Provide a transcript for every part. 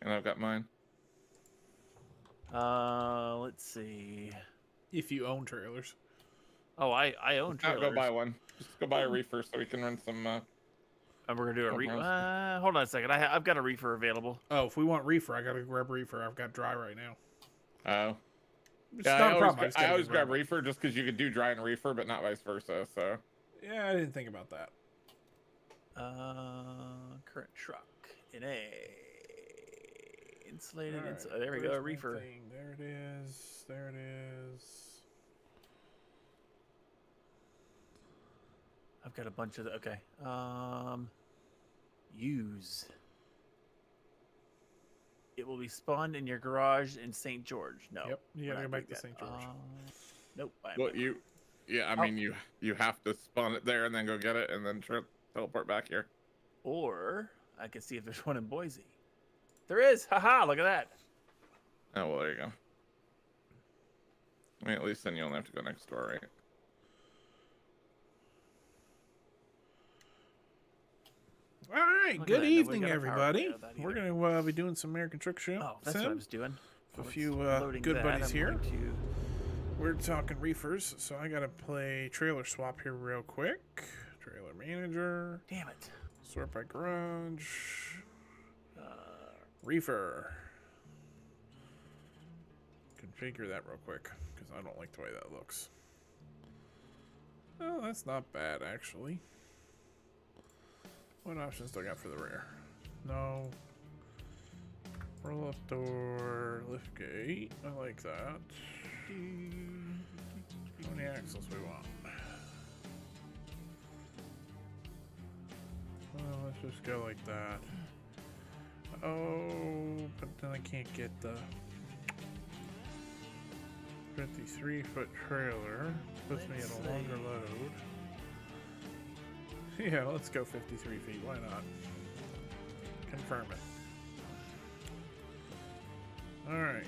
And I've got mine. Let's see. If you own trailers. Oh, I own trailers. Go buy one. Just go buy a reefer so we can run some. And we're gonna do a reefer. Hold on a second. I've got a reefer available. Oh, if we want reefer, I gotta grab reefer. I've got dry right now. Oh. It's Yeah, not a problem. I always grab reefer just because you could do dry and reefer, but not vice versa. So. Yeah, I didn't think about that. Current truck in a insulated. Right, there we go. A reefer. There it is. There it is. I've got a bunch of okay. Use. It will be spawned in your garage in St. George. No. Yep. You gotta go back to St. George. Nope. Well, I mean, you have to spawn it there and then go get it and then teleport back here. Or I can see if there's one in Boise. There is. Haha! Look at that. Oh well, there you go. I mean, at least then you only have to go next door, right? All right, good evening, everybody. We're going to be doing some American Truck Show. Oh, that's what I was doing. A few good buddies here. We're talking reefers, so I got to play trailer swap here real quick. Trailer manager. Damn it. Sort by garage. Reefer. Configure that real quick, because I don't like the way that looks. Oh, that's not bad, actually. What options do I got for the rear? No. Roll up door, lift gate. I like that. How many axles we want? Well, let's just go like that. Oh, but then I can't get the 53-foot trailer. Puts me at a longer load. Yeah, let's go 53 feet. Why not? Confirm it. Alright.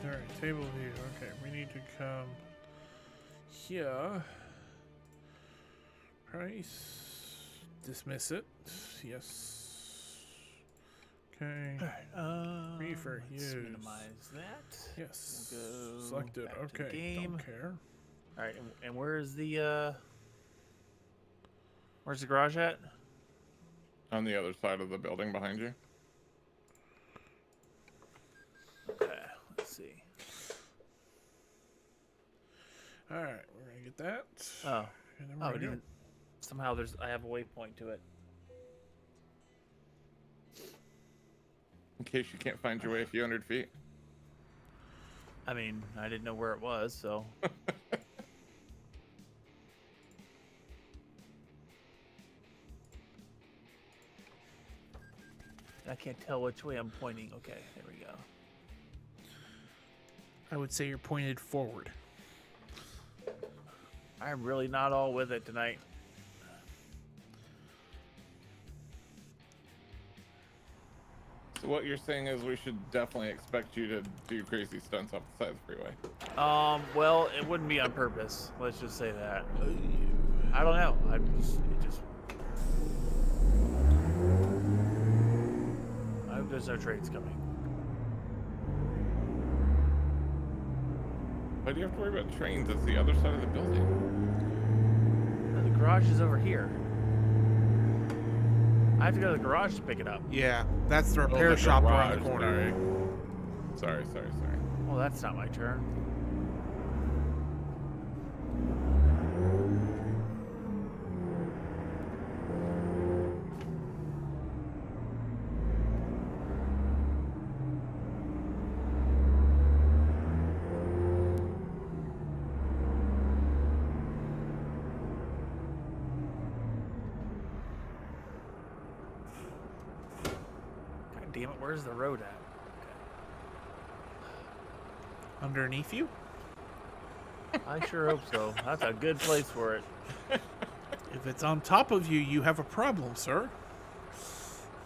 Alright, table view. Okay, we need to come here. Price. Dismiss it. Yes. Okay. Alright, Reefer, let's use. minimize that. Yes. We'll go Selected. back to Okay. game. Don't care. Alright, and where's the garage at? On the other side of the building behind you. Okay, let's see. Alright, we're gonna get that. Oh. And then Oh, we're it gonna didn't. Somehow I have a waypoint to it. In case you can't find your way a few hundred feet. I mean, I didn't know where it was, so. I can't tell which way I'm pointing. Okay, there we go. I would say you're pointed forward. I'm really not all with it tonight. So what you're saying is we should definitely expect you to do crazy stunts off the side of the freeway. Well, it wouldn't be on purpose. Let's just say that. I don't know. I hope there's no trains coming. Why do you have to worry about trains? It's the other side of the building. No, the garage is over here. I have to go to the garage to pick it up. Yeah, that's the repair shop around the corner. Sorry. Well, that's not my turn. Damn it, where's the road at? Okay. Underneath you? I sure hope so. That's a good place for it. If it's on top of you, you have a problem, sir.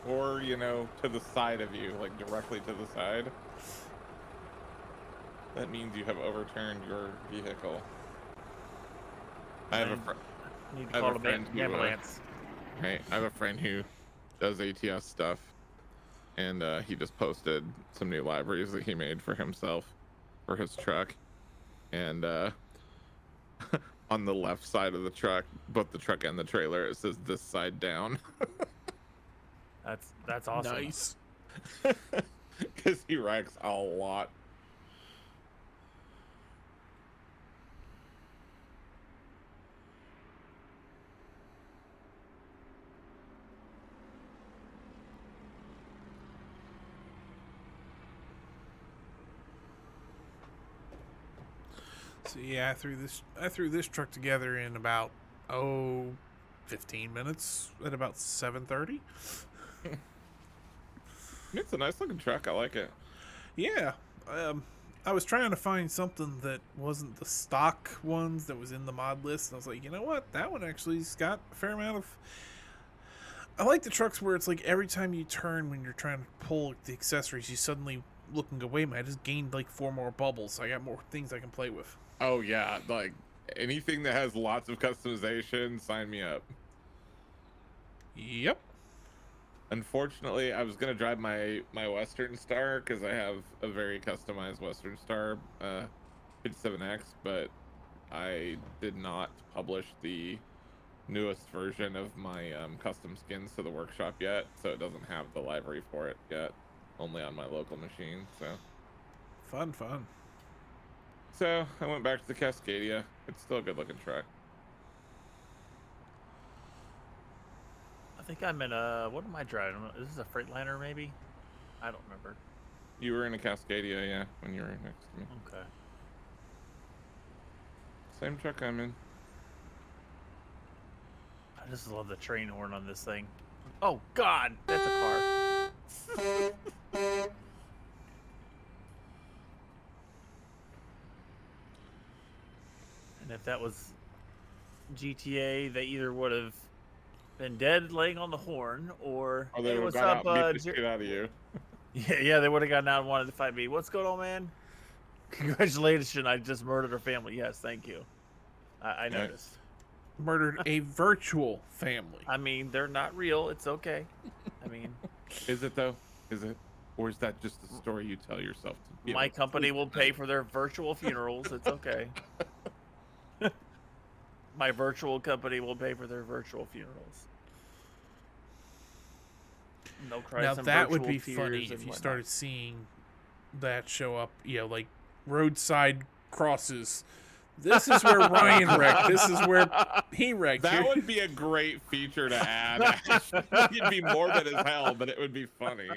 Or, to the side of you, like directly to the side. That means you have overturned your vehicle. I Need to I have call a the friend who, ambulance. right, I have a friend who does ATS stuff, and he just posted some new libraries that he made for himself for his truck, and on the left side of the truck, both the truck and the trailer, it says this side down. That's awesome. Nice. Because he wrecks a lot. So yeah, I threw this truck together in about 15 minutes at about 7:30. It's a nice looking truck. I like it. Yeah. I was trying to find something that wasn't the stock ones that was in the mod list, and I was like, you know what? That one actually's got a fair amount of. I like the trucks where it's like every time you turn when you're trying to pull the accessories, you suddenly look and go, wait a minute, I just gained like 4 more bubbles. I got more things I can play with. Oh yeah, like anything that has lots of customization, sign me up. Yep. Unfortunately, I was gonna drive my Western Star because I have a very customized Western Star 57X, but I did not publish the newest version of my custom skins to the workshop yet, so it doesn't have the library for it yet. Only on my local machine. Fun. So I went back to the Cascadia. It's still a good looking truck. I think I'm in a. What am I driving? Is this a Freightliner maybe? I don't remember. You were in a Cascadia, yeah, when you were next to me. Okay. Same truck I'm in. I just love the train horn on this thing. Oh God, that's a car. And if that was GTA, they either would have been dead laying on the horn, or They hey, would what's have up, got out, beat the shit out of you. Yeah, they would have gotten out and wanted to fight me. What's going on, man? Congratulations, I just murdered her family. Yes, thank you. I noticed. Murdered a virtual family. I mean, they're not real. It's okay. I mean, Is it though? Is it? Or is that just a story you tell yourself to be my able to company sleep will at pay night? for their virtual funerals. It's okay. My virtual company will pay for their virtual funerals. No cries Now and that would virtual be tears funny and if you whatnot. started seeing that show up, like roadside crosses. This is where Ryan wrecked. This is where he wrecked. That would be a great feature to add. Actually. It'd be morbid as hell, but it would be funny.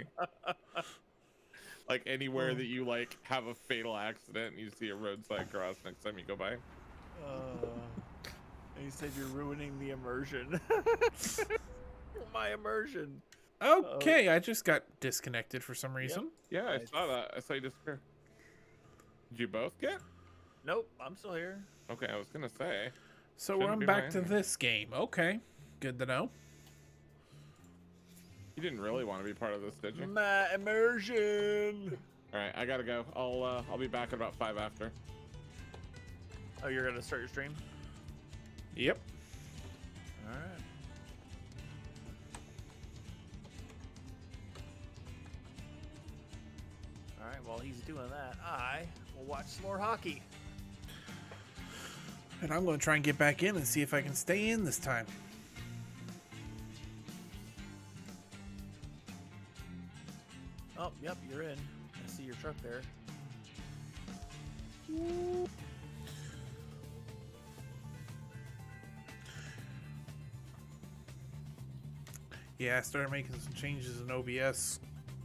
Like anywhere that you like have a fatal accident and you see a roadside cross next time you go by. You said you're ruining the immersion. My immersion. Okay, I just got disconnected for some reason. Yeah, I saw that. I saw you disappear. Did you both get? Nope, I'm still here. Okay, I was gonna say. So Shouldn't I'm be back to mine. this game. Okay, good to know. You didn't really want to be part of this, did you? My immersion. All right, I gotta go. I'll be back at about 5 after. Oh, you're gonna start your stream? Yep. All right. All right. While he's doing that, I will watch some more hockey. And I'm going to try and get back in and see if I can stay in this time. Oh, yep, you're in. I see your truck there. Yeah, I started making some changes in OBS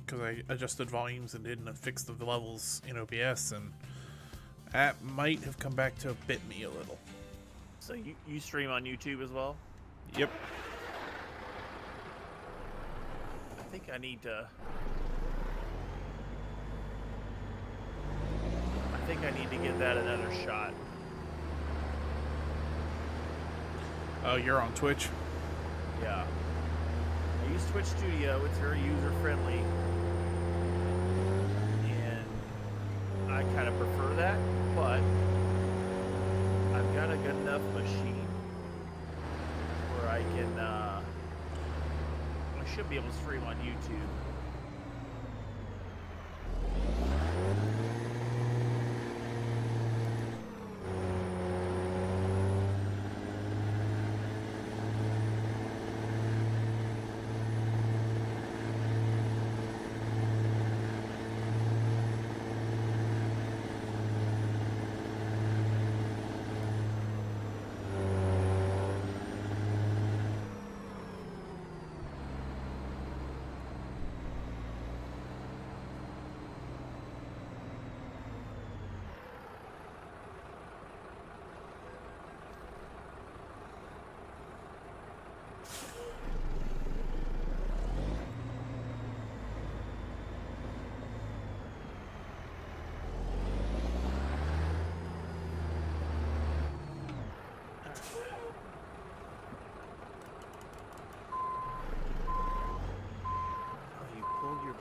because I adjusted volumes and didn't fix the levels in OBS, and that might have come back to bit me a little. So you stream on YouTube as well? Yep. I think I need to. I think I need to give that another shot. Oh, you're on Twitch? Yeah. I use Twitch Studio. It's very user friendly, and I kind of prefer that. But I've got a good enough machine I can. I should be able to stream on YouTube.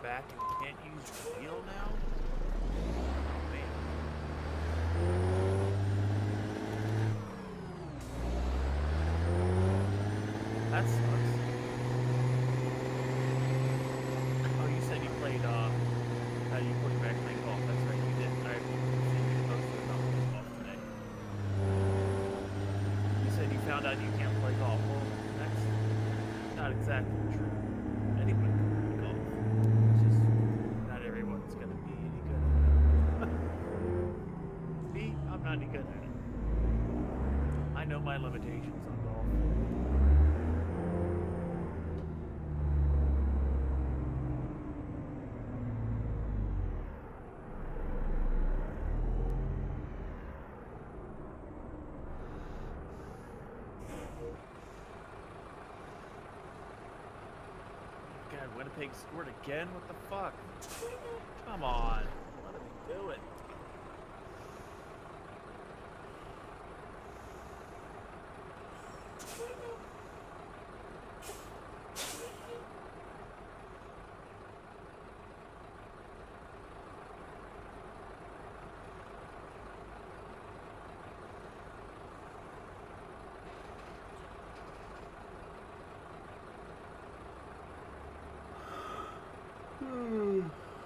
Back and can't use wheel now? Man. That sucks. Oh, you said you played, you put back playing golf. That's right, you did. I seen you posted about playing golf today. You said you found out you can't play golf. Well, that's not exactly true. Anyone can play golf. It's just not everyone's gonna be any good at it. Me, I'm not any good at it. I know my limitations on golf. God, Winnipeg scored again? What the fuck? Come on. Let me do it.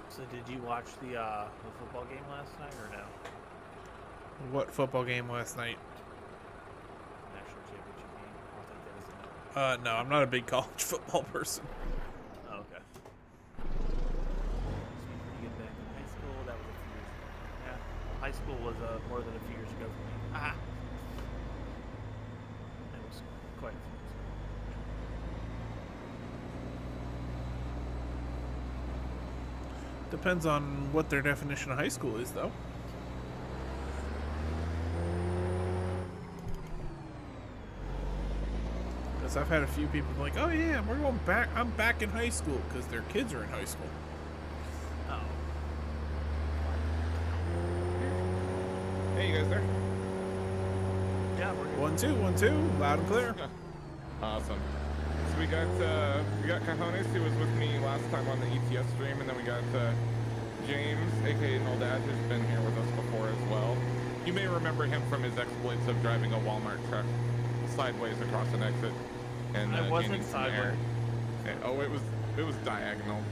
So did you watch the football game last night or no? What football game last night? National championship game. I'll take that as a no. No, I'm not a big college football person. Oh, okay. You get back in high school, that was a few years ago. Yeah, high school was more than a few years ago for me. Ah! That was quite a few years ago. Depends on what their definition of high school is, though. Because I've had a few people like, "Oh yeah, we're going back. I'm back in high school," because their kids are in high school. Oh. Hey, you guys there? Yeah, we're good. 1 2 1 2, loud and clear. Awesome. So we got Cajones, who was with me last time on the ETS stream, and then we got James, aka Old Dad, who's been here with us before as well. You may remember him from his exploits of driving a Walmart truck sideways across an exit and I wasn't gaining some air. sideways. Oh, it was diagonal.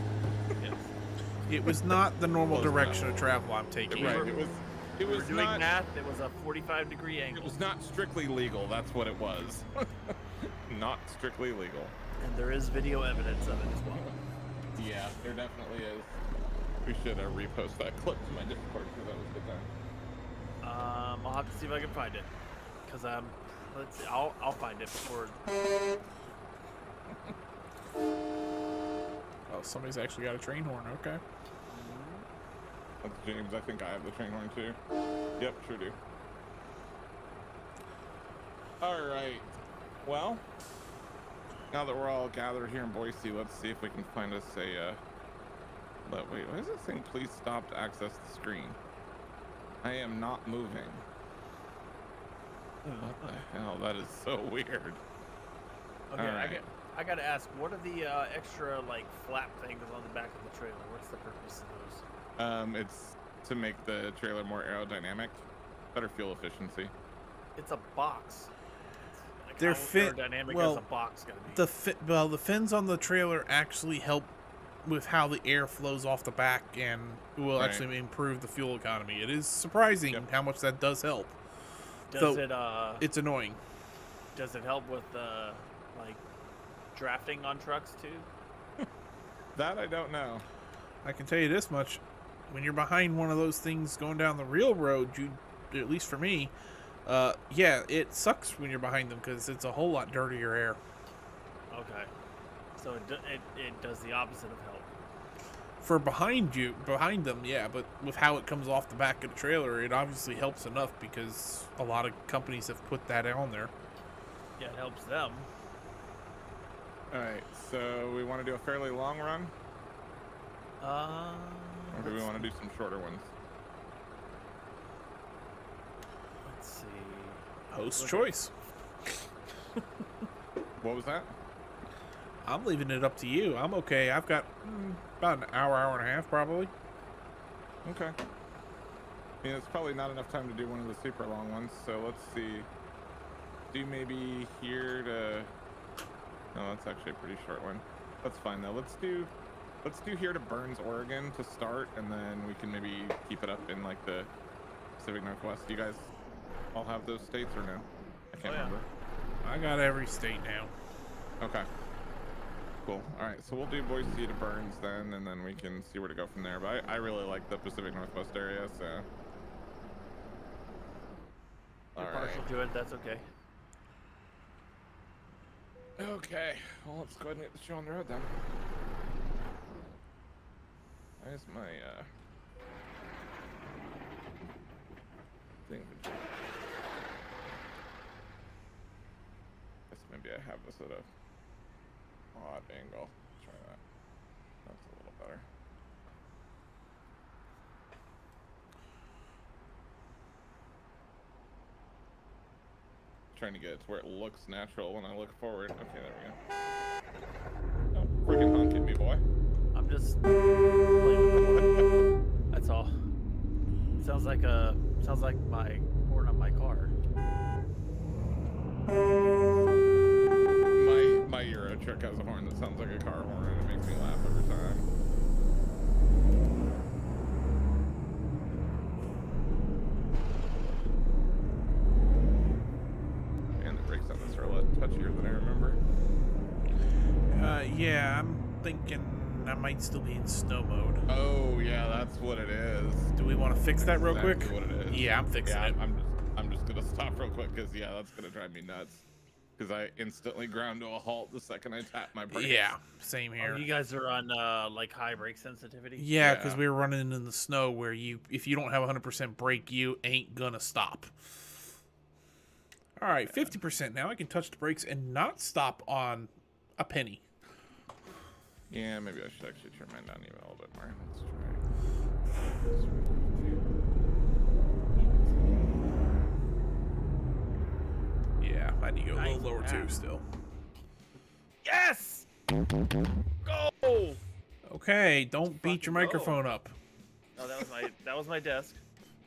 Yes. It was not the normal Close direction of travel I'm taking. Right. It We were was doing not. math. It was a 45-degree angle. It was not strictly legal. That's what it was. Not strictly legal. And there is video evidence of it as well. Yeah, there definitely is. We should repost that clip to my Discord because that was a good time. I'll have to see if I can find it. Cause let's see, I'll find it before. Oh, somebody's actually got a train horn. Okay. That's James. I think I have the train horn too. Yep, sure do. All right. Well, now that we're all gathered here in Boise, let's see if we can find us a. Wait, why is it saying please stop to access the screen? I am not moving. What the hell? That is so weird. Okay, All right. I gotta ask, what are the extra like flap things on the back of the trailer? What's the purpose of those? It's to make the trailer more aerodynamic, better fuel efficiency. It's a box. Like They're how fit. aerodynamic Well, is a box gonna be? the fins on the trailer actually help with how the air flows off the back and will Right. actually improve the fuel economy. It is surprising Yep. how much that does help. Does Though it's annoying. does it help with like drafting on trucks too? That I don't know. I can tell you this much: when you're behind one of those things going down the real road, at least for me, yeah, it sucks when you're behind them because it's a whole lot dirtier air. Okay. So it does the opposite of help. For behind them, yeah, but with how it comes off the back of the trailer, it obviously helps enough because a lot of companies have put that on there. Yeah, it helps them. All right, so we want to do a fairly long run, or do we want to do some shorter ones? Let's see. Host Look choice. What was that? I'm leaving it up to you. I'm okay. I've got about an hour and a half, probably. Okay. I mean, it's probably not enough time to do one of the super long ones, so let's see. Do maybe here to... No, that's actually a pretty short one. That's fine, though. Let's do here to Burns, Oregon to start, and then we can maybe keep it up in, like, the Pacific Northwest. Do you guys all have those states or no? I can't remember. I got every state now. Okay. Cool. All right, so we'll do Boise to Burns then, and then we can see where to go from there. But I really like the Pacific Northwest area, so. You're All partial right. to it, that's okay. Okay. Well, let's go ahead and get the show on the road then. There's my thing. Guess maybe I have this at a odd angle. Try that. That's a little better. Trying to get it to where it looks natural when I look forward. Okay, there we go. Oh, freaking honk at me, boy. I'm just playing with the horn. That's all. Sounds like my horn on my car. My Euro truck has a horn that sounds like a car horn, and it makes me laugh every time. And the brakes on this are a lot touchier than I remember. Yeah, I'm thinking I might still be in snow mode. Oh yeah, that's what it is. Do we want to fix that real quick? Exactly what it is. Yeah, I'm fixing it. I'm just gonna stop real quick because yeah, that's gonna drive me nuts. Because I instantly ground to a halt the second I tap my brakes. Yeah, same here. Oh, you guys are on like high brake sensitivity? Yeah, because Yeah. we were running in the snow where if you don't have 100% brake, you ain't gonna stop. All right, 50% now. I can touch the brakes and not stop on a penny. Yeah, maybe I should actually turn mine down even a little bit more. Yeah, I need to go a little Nice. lower Yeah. too still. Yes! Go! Okay, don't beat your fucking go. microphone up. No, that was my desk.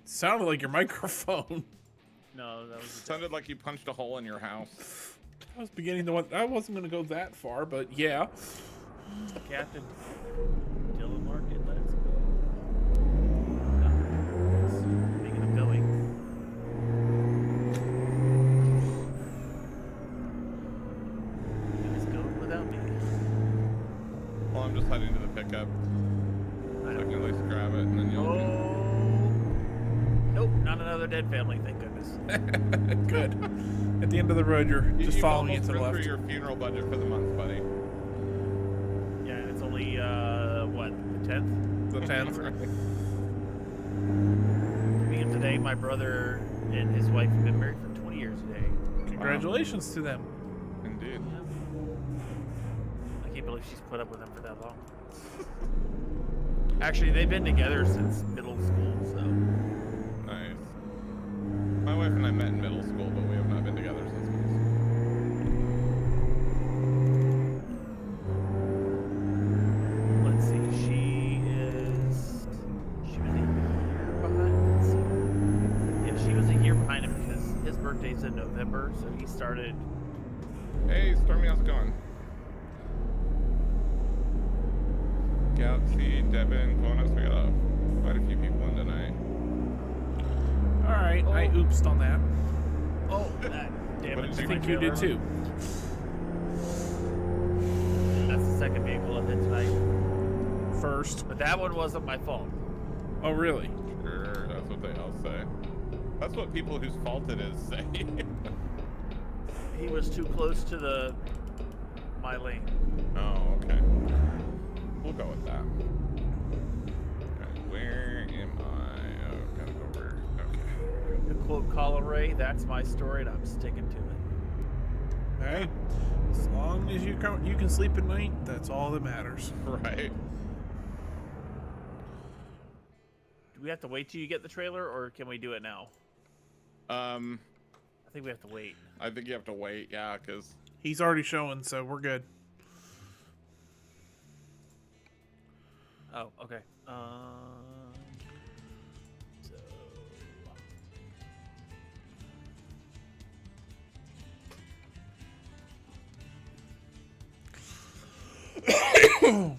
Sounded like your microphone. No, that was the Sounded like you punched a hole in your house. I was beginning to want. I wasn't gonna go that far, but yeah. Captain Dylan Market, let's go. Speaking of going, you guys go without me. Well, I'm just heading to the pickup. So I can at least grab it and then you'll. Oh, nope, not another dead family, thank goodness. Good. At the end of the road, you're just You've following me almost to the been left. through your funeral budget for the month, buddy. Yeah, and it's only what, the 10th? The 10th. Being today, my brother and his wife have been married for 20 years today. Congratulations to them. Indeed. I can't believe she's put up with him for that long. Actually, they've been together since middle school, so. Nice. My wife and I met in middle school, but we have not been together since middle school. Let's see, she was a year behind. Let's see. Yeah, she was a year behind him because his birthday's in November, so he started Hey, Stormy, how's it going? Galaxy, Devin, Konos, we got quite a few people in tonight. Alright, I oopsed on that. Oh, that damn What it. did I you think you did too. That's the second vehicle I've hit tonight. First. But that one wasn't my fault. Oh, really? Sure, that's what they all say. That's what people whose fault it is say. He was too close to my lane. Oh, okay. We'll go with that. Okay, where am I? Oh, gotta go over. Okay. To quote Colin Ray, that's my story and I'm sticking to it. Hey, as long as you can sleep at night, that's all that matters. Right. Do we have to wait till you get the trailer or can we do it now? I think we have to wait. I think you have to wait, yeah, because He's already showing, so we're good. Oh, okay. So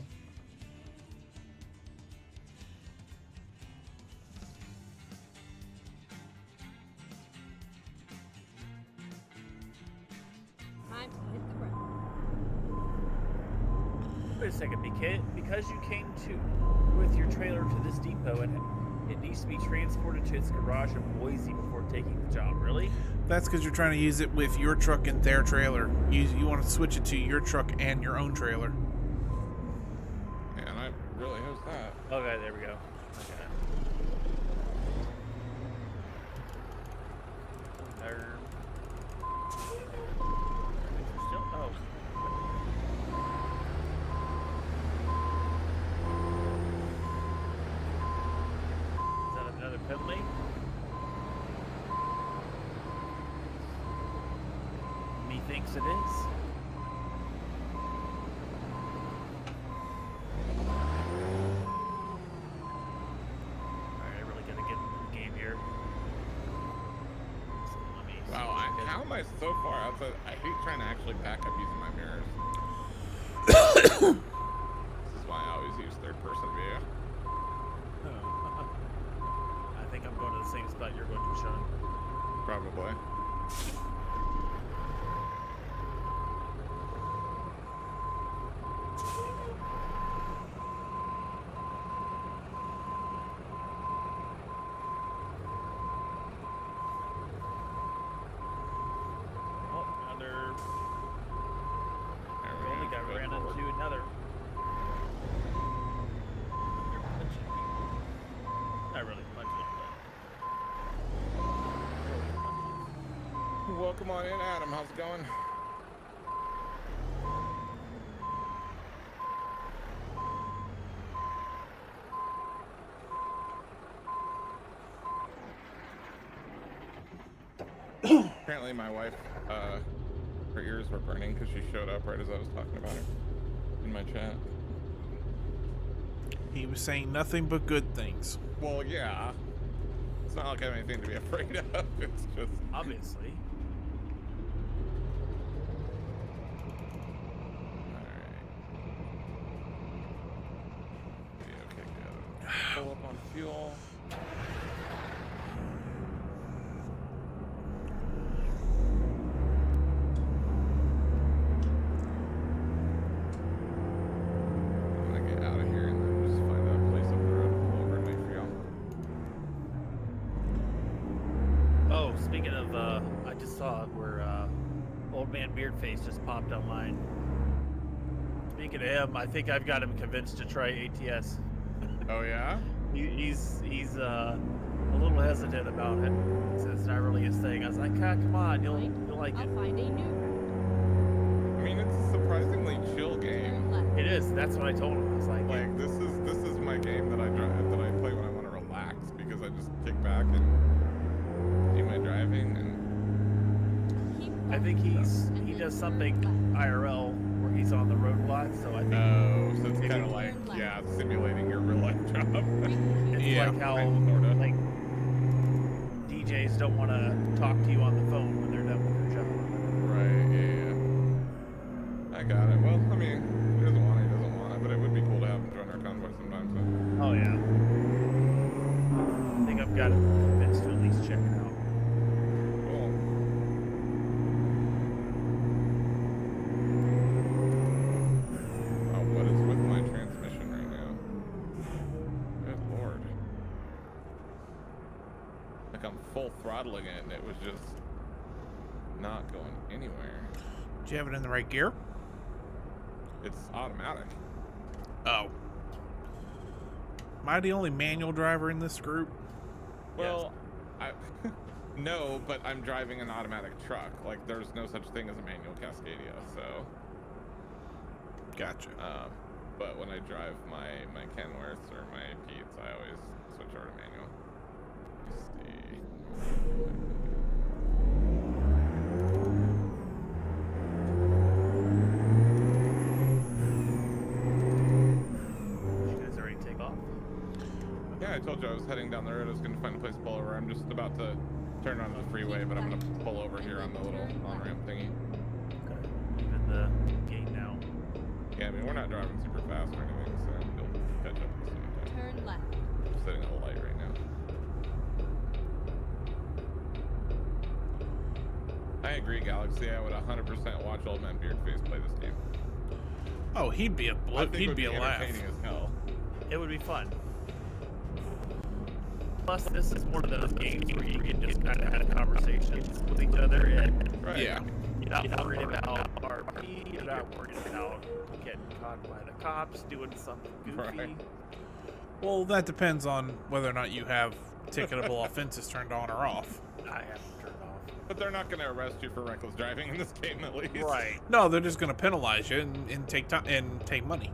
Time to hit the road. wait a second, because you came with your trailer to this depot and it needs to be transported to its garage in Boise before taking the job. Really? That's because you're trying to use it with your truck and their trailer. You want to switch it to your truck and your own trailer. man, I really hope that. Okay, there we go. Okay. Still? Oh. Is that another penalty? Methinks it is. Alright, I really gotta get into the game here. So let me Wow, how am I so far outside? I hate trying to actually back up using my mirrors. This is why I always use third-person view. I think I'm going to the same spot you're going to, Sean. Probably. Oh, another. There we I think go. I Go ran forward. into another. Not really much of Welcome on in, Adam. How's it going? Apparently, my wife, her ears were burning because she showed up right as I was talking about her in my chat. He was saying nothing but good things. Well, yeah. It's not like I have anything to be afraid of. It's just. obviously. Alright. Okay, good. Pull up on fuel. I'm gonna get out of here and then just find a place up the road to pull over and wait for y'all. Oh, speaking of, I just saw where Old Man Beardface just popped online. Speaking of him, I think I've got him convinced to try ATS. Oh, yeah? He's a little hesitant about it. He says it's not really his thing. I was like, ah, come on, you'll like it. I'll find a new route. I mean, it's a surprisingly chill game. Left. It is. That's what I told him. I was like, Like, this is my game that I play when I want to relax because I just kick back and do my driving and. Keep I think left, he and does then something turn left. IRL where he's on the road a lot. So I think Oh, so it's Maybe kind of turn like, left. yeah, simulating your real life job. it's Yeah, like how sorta. like DJs don't want to talk to you on the phone when they're done with their job. Right, yeah, yeah. got it. Well, I mean, if he doesn't want it, he doesn't want it, but it would be cool to have him join our convoy sometime. So. Oh yeah. I think I've got him convinced to at least check it out. Cool. Oh, what is with my transmission right now? Good lord. Like I'm full throttling it and it was just not going anywhere. Do you have it in the right gear? It's automatic. Oh. Am I the only manual driver in this group? Well, I no, but I'm driving an automatic truck. Like there's no such thing as a manual Cascadia, so Gotcha. but when I drive my Kenworths or my Pete's, I always switch over to manual. Let's see. I told you I was heading down the road. I was going to find a place to pull over. I'm just about to turn onto the freeway, but I'm going to pull over here on the little on-ramp thingy. Okay. Even the gate now. Yeah, I mean, we're not driving super fast or anything, so you'll catch up at the same time. Turn left. I'm sitting at a light right now. I agree, Galaxy. I would 100% watch Old Man Beardface play this game. Oh, he'd be a I think it he'd would be a laugh. entertaining as hell. It would be fun. Plus, this is one of those games where you can just kind of have conversations with each other, and Right. Yeah. you're not worried about RP, you're not worried about getting caught by the cops, doing something goofy. Right. Well, that depends on whether or not you have ticketable offenses turned on or off. I have to turn it off. But they're not going to arrest you for reckless driving in this game, at least. Right. No, they're just going to penalize you and take time and take money.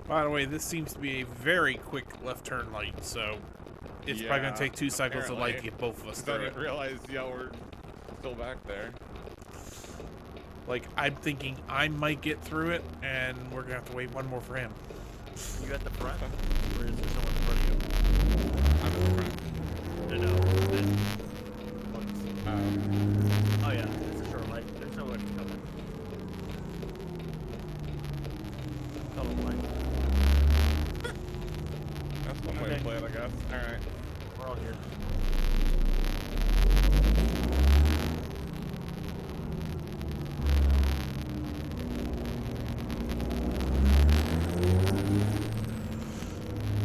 By the way, this seems to be a very quick left turn light, so it's probably going to take 2 cycles of light to get both of us 'Cause I through it. didn't realize y'all were still back there. Like, I'm thinking I might get through it, and we're going to have to wait one more for him. You at the front? Or is there someone in front of you? I'm in the front. No. Oh yeah, it's a short light. There's no one coming. Color light. That's one way to Okay. play it, I guess. Alright. We're all here.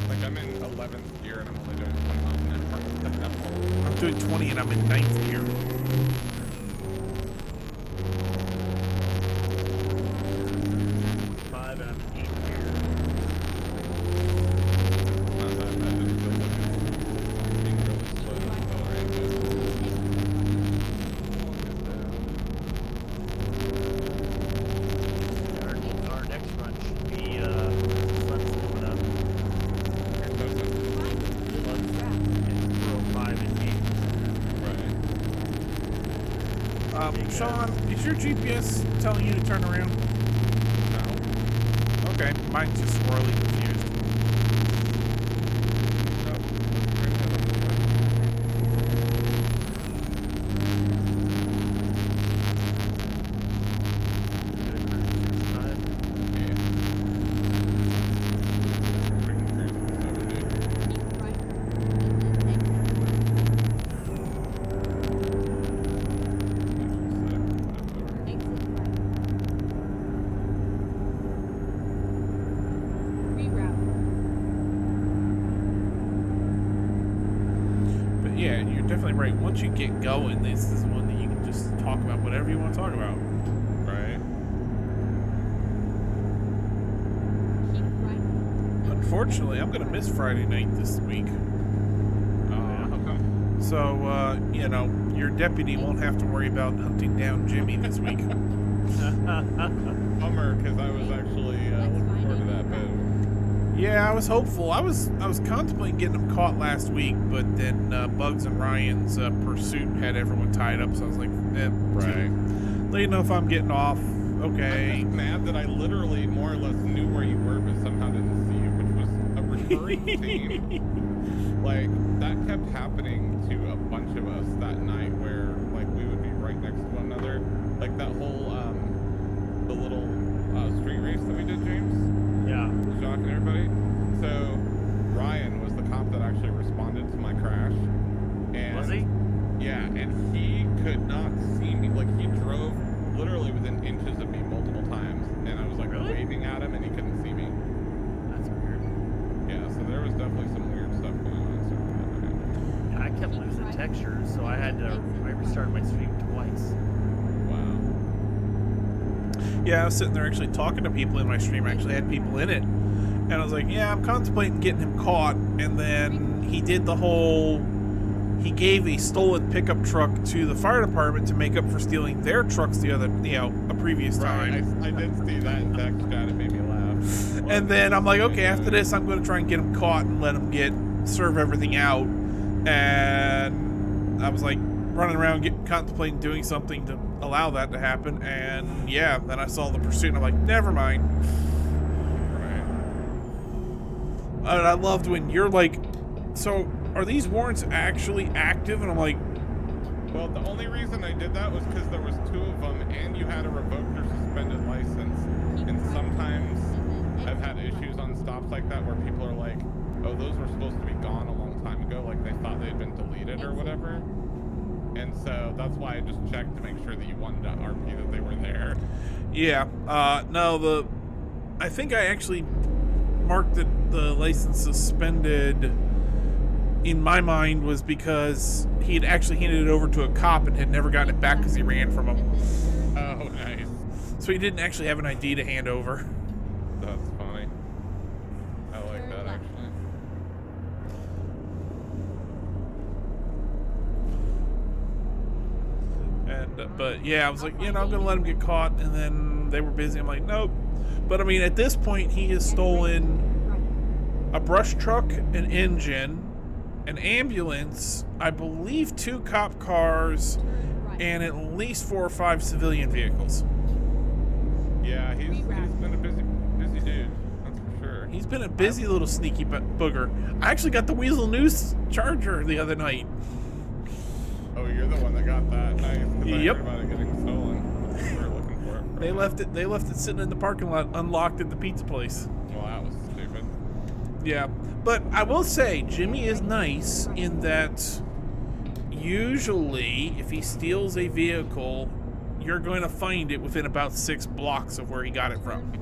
Like, I'm in 11th gear and I'm only doing 20 miles an hour. I'm doing 20 and I'm in 9th gear. 5 and I'm in 8 here. Not that bad, it just feels like it's being really slow to accelerate, Our next run should be sun's coming up. but it's It's 405 and 8. right. Sean, is your GPS telling you to turn around? No. Okay, mine's just squirrely confused. Keep right. And then exit right. Reroute. But yeah, you're definitely right. Once you get going, this is one that you can just talk about whatever you want to talk about. Right. Keep right. Unfortunately, I'm going to miss Friday night this week. How come? So, you know, your deputy won't have to worry about hunting down Jimmy this week. Bummer, because I was actually looking forward to that, but Yeah, I was hopeful. I was contemplating getting him caught last week, but then Bugs and Ryan's pursuit had everyone tied up, so I was like, right. let you know if I'm getting off. Okay. I'm mad that I literally more or less knew where you were, but somehow didn't see you, which was a recurring theme. Like, that kept happening to a bunch of us that night where, like, like that whole the little street race that we did, James, Yeah. Jacques and everybody. So Ryan was the cop that actually responded to my crash. And Was he? yeah, and he could not see me. Like, he drove literally within inches of me multiple times, and I was like Really? waving at him, and he couldn't see me. That's weird. Yeah, so there was definitely some weird stuff going on. Yeah, I kept losing textures, so I had to. I restarted my stream twice. Wow. Yeah, I was sitting there actually talking to people in my stream. I actually had people in it. And I was like, yeah, I'm contemplating getting him caught. And then he did the whole... He gave a stolen pickup truck to the fire department to make up for stealing their trucks the other, a previous time. Right, I did see that in text chat. It made me laugh. And then I'm like, okay, after this, I'm going to try and get him caught and let him serve everything out. And I was like running around contemplating doing something to allow that to happen. And yeah, then I saw the pursuit and I'm like, never mind. Right. And I loved when you're like, so are these warrants actually active? And I'm like, Well, the only reason I did that was because there was 2 of them, and you had to revoke your suspended license. And sometimes I've had issues on stops like that where people are like, oh, those were supposed to be gone a long time ago, like they thought they had been deleted or whatever. And so that's why I just checked to make sure that you wanted to RP that they were there. yeah, no, I think I actually marked the license suspended in my mind was because he had actually handed it over to a cop and had never gotten it back because he ran from him. Oh, nice. So he didn't actually have an ID to hand over. That's funny. I like that, actually. And but yeah, I was like, I'm gonna let him get caught, and then they were busy. I'm like, nope. But I mean, at this point, he has stolen a brush truck, an engine, an ambulance, I believe 2 cop cars, and at least 4 or 5 civilian vehicles. Yeah, he's been a busy dude. That's for sure. He's been a busy little sneaky booger. I actually got the Weasel News Charger the other night. Oh, you're the one that got that. Nice. 'Cause I Yep. heard about it getting stolen. We were looking for it. They left it sitting in the parking lot, unlocked at the pizza place. Well, that was stupid. Yeah, but I will say Jimmy is nice in that usually if he steals a vehicle, you're going to find it within about 6 blocks of where he got it from.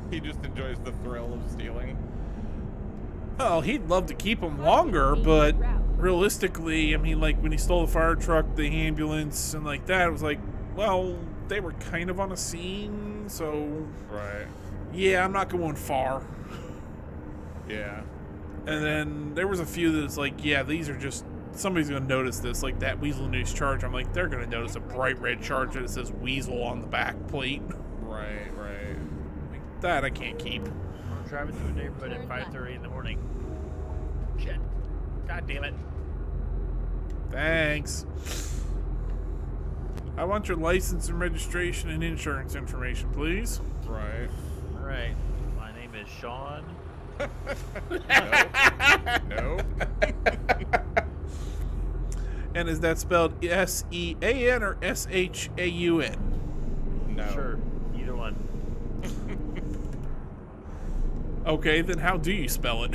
He just enjoys the thrill of stealing. Well, he'd love to keep them longer, but realistically, I mean, like when he stole the fire truck, the ambulance, and like that, it was like, well, they were kind of on a scene, so Right. yeah, I'm not going far. Yeah. And then there was a few that's like, yeah, these are just, somebody's going to notice this, like that Weasel News Charge. I'm like, they're going to notice a bright red charge that says Weasel on the back plate. Right. Like, that I can't keep. I'm driving through a neighborhood at 5:30 in the morning. Shit. God damn it. Thanks. I want your license and registration and insurance information, please. Right. All right. My name is Shawn. No. And is that spelled S-E-A-N or S-H-A-U-N? No. Sure. Either one. Okay, then how do you spell it?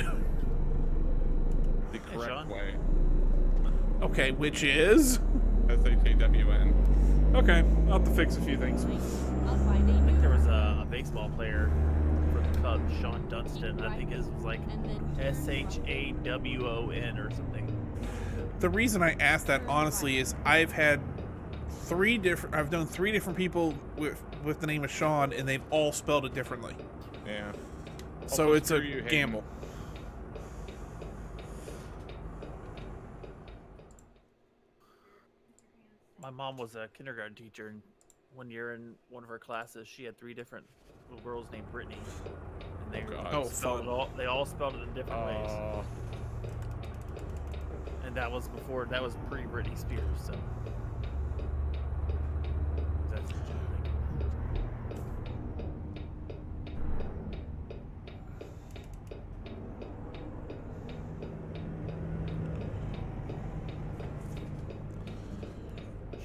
The correct Sean. way. Okay, which is? S-H-A-W-N. Okay, I'll have to fix a few things. I'll find I a think new there was a baseball player for the Cubs, Sean Dunston. I think his was like and then S-H-A-W-O-N or something. The reason I asked that honestly is I've done 3 different people with the name of Sean, and they've all spelled it differently. Yeah. So Also, it's a screw you, Hayden. gamble. My mom was a kindergarten teacher, and one year in one of her classes, she had 3 different little girls named Brittany, and they God. Oh, spelled fun. it all. They all spelled it in different ways, Oh. and that was pre-Britney Spears. So that's what you think.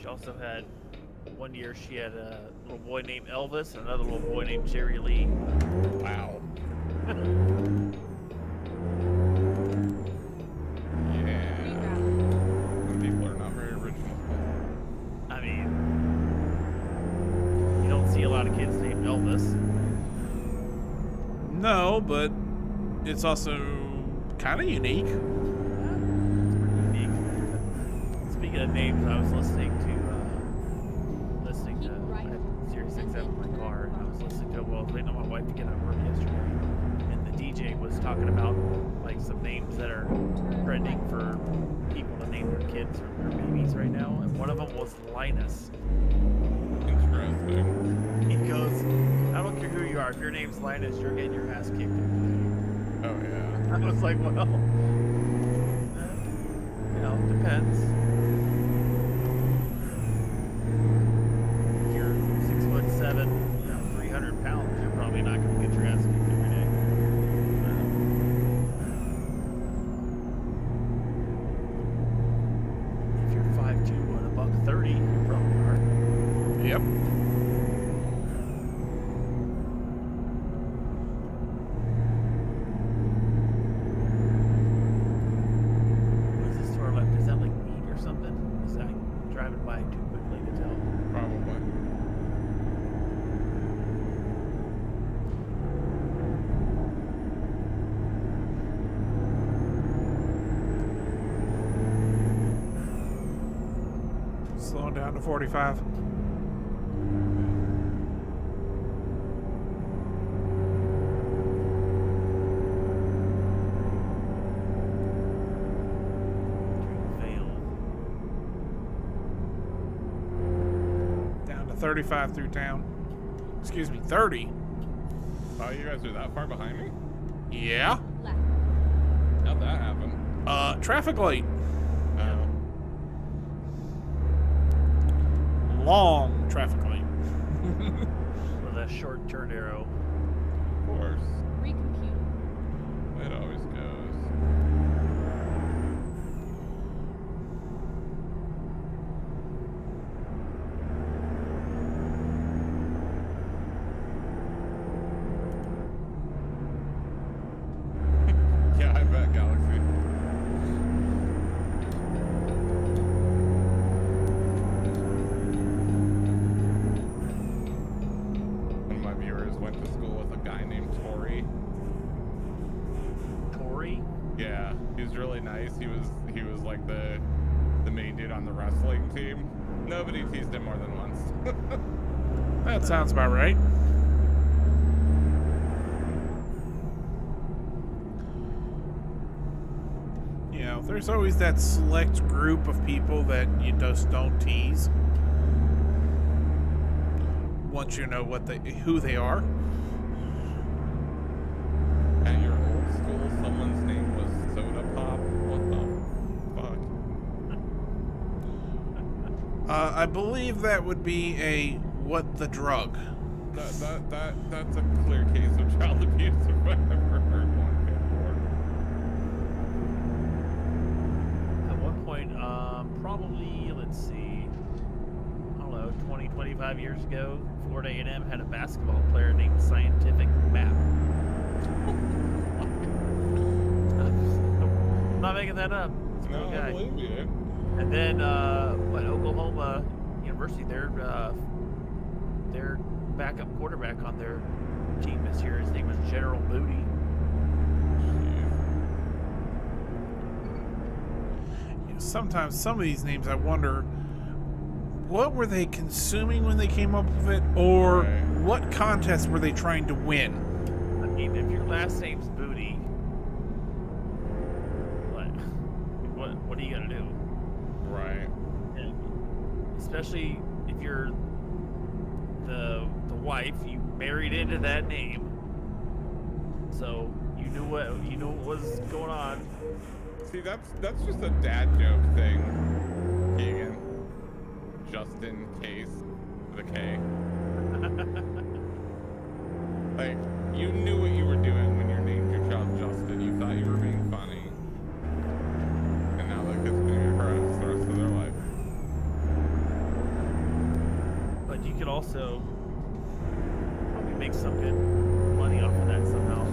She also had One year she had a little boy named Elvis and another little boy named Jerry Lee. Wow. Yeah. Reroute. Some people are not very original. I mean, you don't see a lot of kids named Elvis. No, but it's also kind of unique. It's pretty unique. Speaking of names, I was listening to I had Sirius XM in my car, and I was listening to it while I was waiting on my wife to get out of work yesterday. And the DJ was talking about like some names that are trending for people to name their kids or their babies right now, and one of them was Linus. Interesting. He goes, I don't care who you are, if your name's Linus, you're getting your ass kicked. Oh yeah. I was like, well, depends. If you're 6'7", 300 pounds, you're probably not going to get your ass kicked every day. If you're 5'2", and $130, you probably are. Yep. What's this to our left? Is that like meat or something? Is that driving by too quickly to tell? Probably. Slowing down to 45. Vale. Down to 35 through town. Excuse me, 30. Oh, you guys are that far behind me? Yeah. Left. How'd that happen? Traffic light. Oh. Long traffic light. With a short turn arrow. Of course. Recompute. It always goes. Yeah, I bet, Galaxy. One of my viewers went to school with a guy named Tori. Tori? Yeah, he was really nice. He was like the main dude on the wrestling team. Nobody teased him more than once. That sounds about right. You know, there's always that select group of people that you just don't tease. Once you know who they are. At your old school, someone's name was Soda Pop. What the fuck? I believe that would be a what the drug. That's a clear case of child abuse if I've ever heard one before. At one point, probably, let's see, I don't know, 20, 25 years ago, Florida A&M had a basketball player named Scientific Map. I'm not making that up. It's a real No, I guy. believe you. And then, at Oklahoma University, their backup quarterback on their team this year, his name was General Booty. You know, sometimes some of these names I wonder what were they consuming when they came up with it, or Right. what contest were they trying to win? I mean, if your last name's Booty, what are you gonna do? Right. And especially if you're the wife, you married into that name, so you knew what was going on. See, that's just a dad joke thing, Keegan. Just in case, with a K. Like, you knew what you were doing when you named your child Justin. You thought you were being funny. And now the kid's gonna get harassed the rest of their life. could also probably make some good money off of that somehow.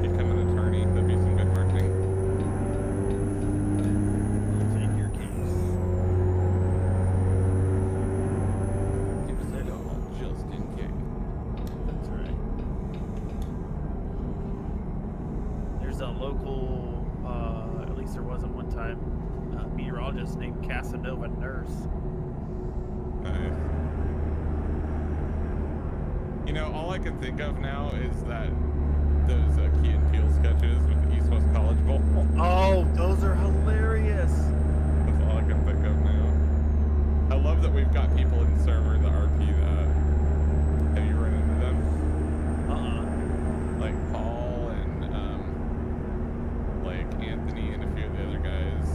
Become an attorney. That'd be some good marketing. I'll take your case. Give us a call just in case. That's right. There's a local, at least there was at one time, meteorologist named Casanova Nurse. Nice. You know, all I can think of now is that those Key and Peele sketches with the East West College Bowl. Oh, those are hilarious. That's all I can think of now. I love that we've got people in server that RP that. Have you run into them? Like Paul and like Anthony and a few of the other guys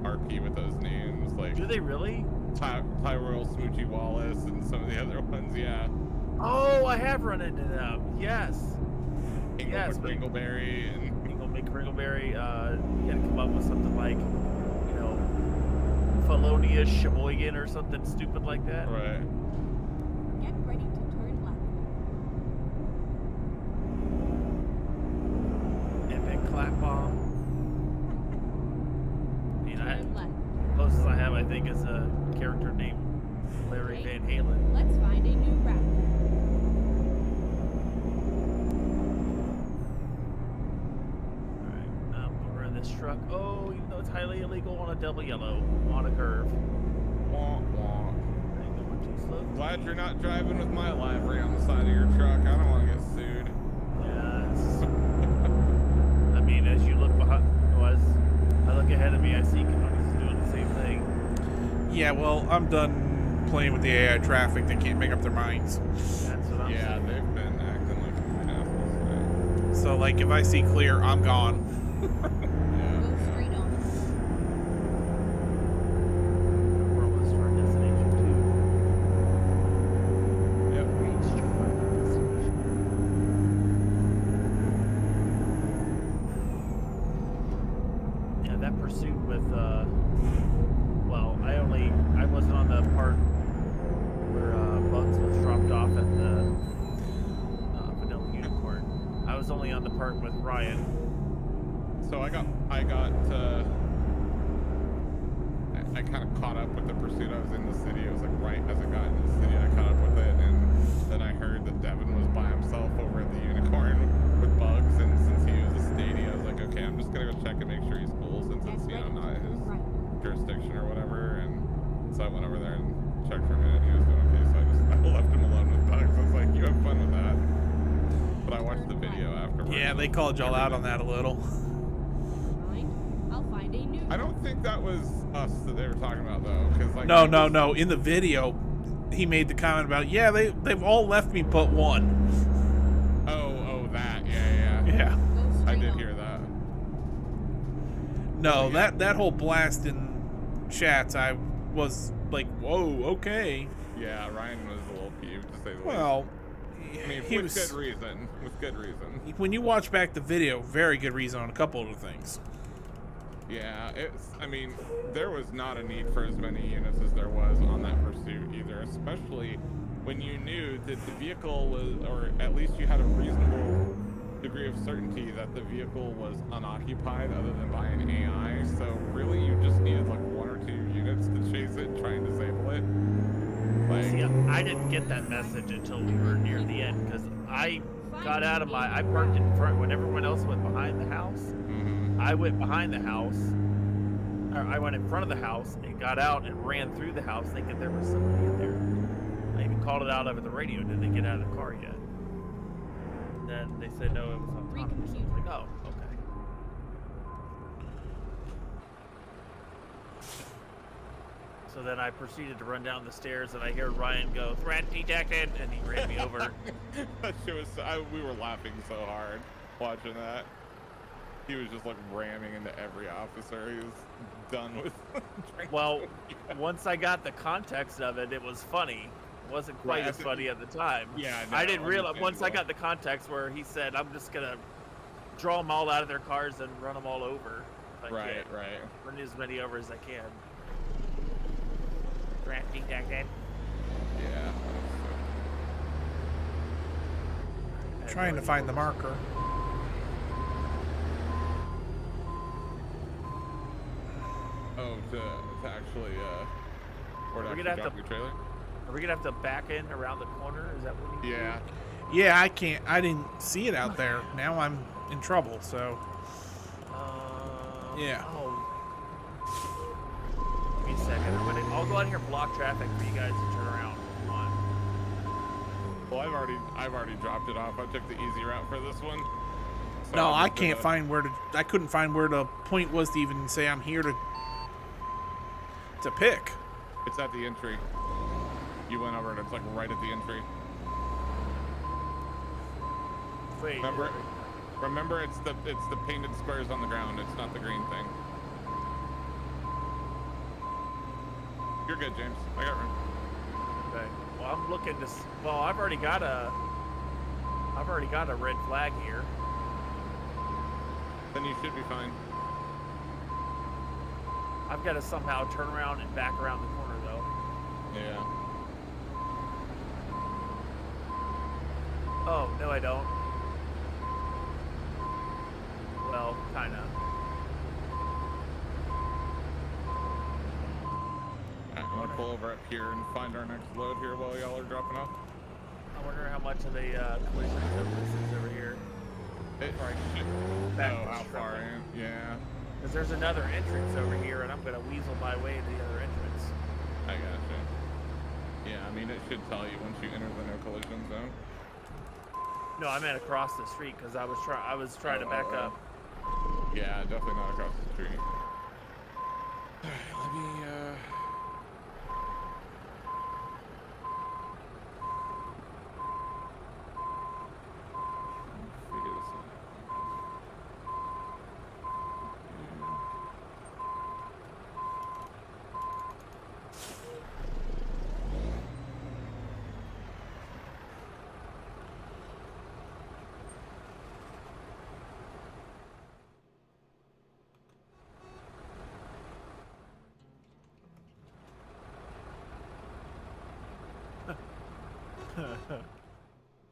RP with those names. Like Do they really? Tyrell Smoochie Wallace and some of the other ones, yeah. Oh, I have run into them. Yes. Yes. Ringleberry and Ingle McCringleberry, you had to come up with something like, you know, Felonious Sheboygan or something stupid like that. right. Get ready to turn left. Epic clap bomb. And Turn left. closest I have, I think, is a character named Larry Van Halen. Let's find a new route. Alright, I'm over in this truck. Oh, even though it's highly illegal on a double yellow on a curve. Wonk wonk. I ain't going too slow. Glad you're not driving with my livery on the side of your truck. I don't want to get sued. Yes. I mean, as you look behind, as I look ahead of me, I see Canoni's doing the same thing. Yeah, well, I'm done playing with the AI traffic. They can't make up their minds. That's what I'm Yeah, saying. they've been acting like assholes So, like, if I see clear, I'm gone. today. Go straight on. We're almost to our destination too. Yeah. Yep. Reached your final destination. Yeah, that pursuit with well, I wasn't on the part where Bugs was dropped off at the Vanilla Unicorn. I was only on the part with Ryan. So I kind of caught up with the pursuit. I was in the city. It was like right as I got into the city, I caught up with it, and then I heard that Devin was by himself over at the Unicorn with Bugs, and since he was a stadium, I was like, okay, I'm just gonna go check and make sure he's cool, since it's, you know, not his jurisdiction or whatever. And so I went over there and checked for a minute. He was doing okay, so I left him alone with Bugs. I was like, you have fun with that. But I watched the video afterwards. Yeah, they called y'all out on that a little. Mind? I'll find a new I don't think that was us that they were talking about though, because like No. In the video, he made the comment about, yeah, they've all left me but one. Oh, that, yeah. Yeah. Go I straight did on. hear that. No, Yeah. that whole blast in chats, I was like, whoa, okay. Yeah, Ryan was a little peeved to say the Well, least. I mean, he with was. good reason. With good reason. When you watch back the video, very good reason on a couple of the things. Yeah, I mean, there was not a need for as many units as there was on that pursuit either, especially when you knew that the vehicle was, or at least you had a reasonable degree of certainty that the vehicle was unoccupied other than by an AI. So really, you just needed like 1 or 2 units to chase it and try and disable it. See, Like, I didn't get that message until we were near the end because I got out of I parked in front when everyone else went behind the house. mhm. I went behind the house, or I went in front of the house and got out and ran through the house thinking there was somebody in there. I even called it out over the radio. Did they get out of the car yet? Then they said no, it was autonomous. I was like, oh, okay. So then I proceeded to run down the stairs and I hear Ryan go, "Threat detected," and he ran me over. That shit was, we were laughing so hard watching that. He was just like ramming into every officer. He was done with drinking. Well, once I got the context of it, it was funny. It wasn't quite Right, as funny at the time. Yeah, I no, didn't realize, once I understandable. got the context where he said, I'm just going to draw them all out of their cars and run them all over. If I Right, can. right. Run as many over as I can. Grant Ding dang dang. Yeah. Trying to find the marker. Oh, to actually or to We're actually gonna have drop to- your trailer. Are we gonna have to back in around the corner? Is that what we need? Yeah. Yeah, I can't. I didn't see it out there. Now I'm in trouble. So Yeah. Oh. Give me a second. I'll go out here and block traffic for you guys to turn around. Come on. Well, I've already dropped it off. I took the easy route for this one. So no, I'm I just can't gonna- find where to. I couldn't find where the point was to even say I'm here to pick. It's at the entry. You went over it. It's like right at the entry. Wait. Remember, it's the painted squares on the ground. It's not the green thing. You're good, James. I got room. Okay. Well, I'm looking to. Well, I've already got a red flag here. Then you should be fine. I've got to somehow turn around and back around the corner though. Yeah. Oh no, I don't. Well, kinda. I'm gonna pull over up here and find our next load here while y'all are dropping off. I wonder how much of the collision this is over here. Back Oh, to how far Shrubland. in? Yeah. Because there's another entrance over here, and I'm gonna weasel my way to the other entrance. I gotcha. Yeah, I mean, it should tell you once you enter the no collision zone. No, I meant across the street because I was trying to back up. Yeah, definitely not across the street. Alright, let me, figure this out.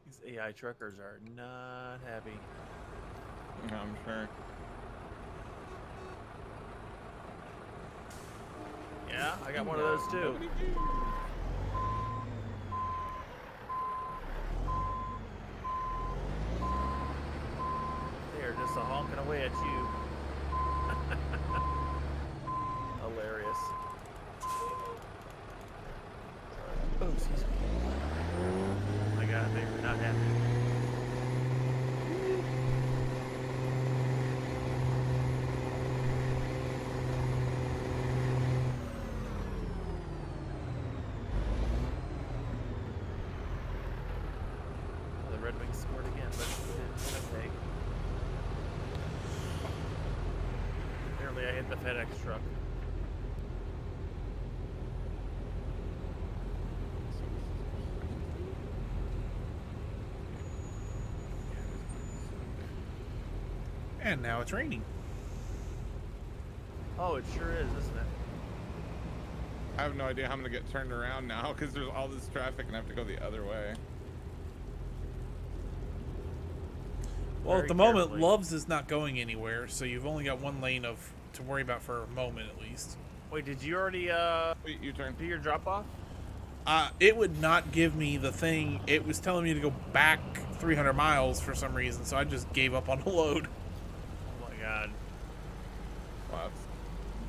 These AI truckers are not happy. I'm sure. Yeah, I got one of those too. They're just a honking away at you. Hilarious. Oh, excuse me. Oh my god, they were not happy. The Red Wings scored again, but it's okay. Apparently I hit the FedEx truck. And now it's raining. Oh, it sure is, isn't it? I have no idea how I'm gonna get turned around now because there's all this traffic and I have to go the other way. Well, Very at the moment, carefully. Love's is not going anywhere, so you've only got one lane to worry about for a moment at least. Wait, did you already Wait, you turn. do your drop off? It would not give me the thing. It was telling me to go back 300 miles for some reason, so I just gave up on the load. Oh my god. Well, that's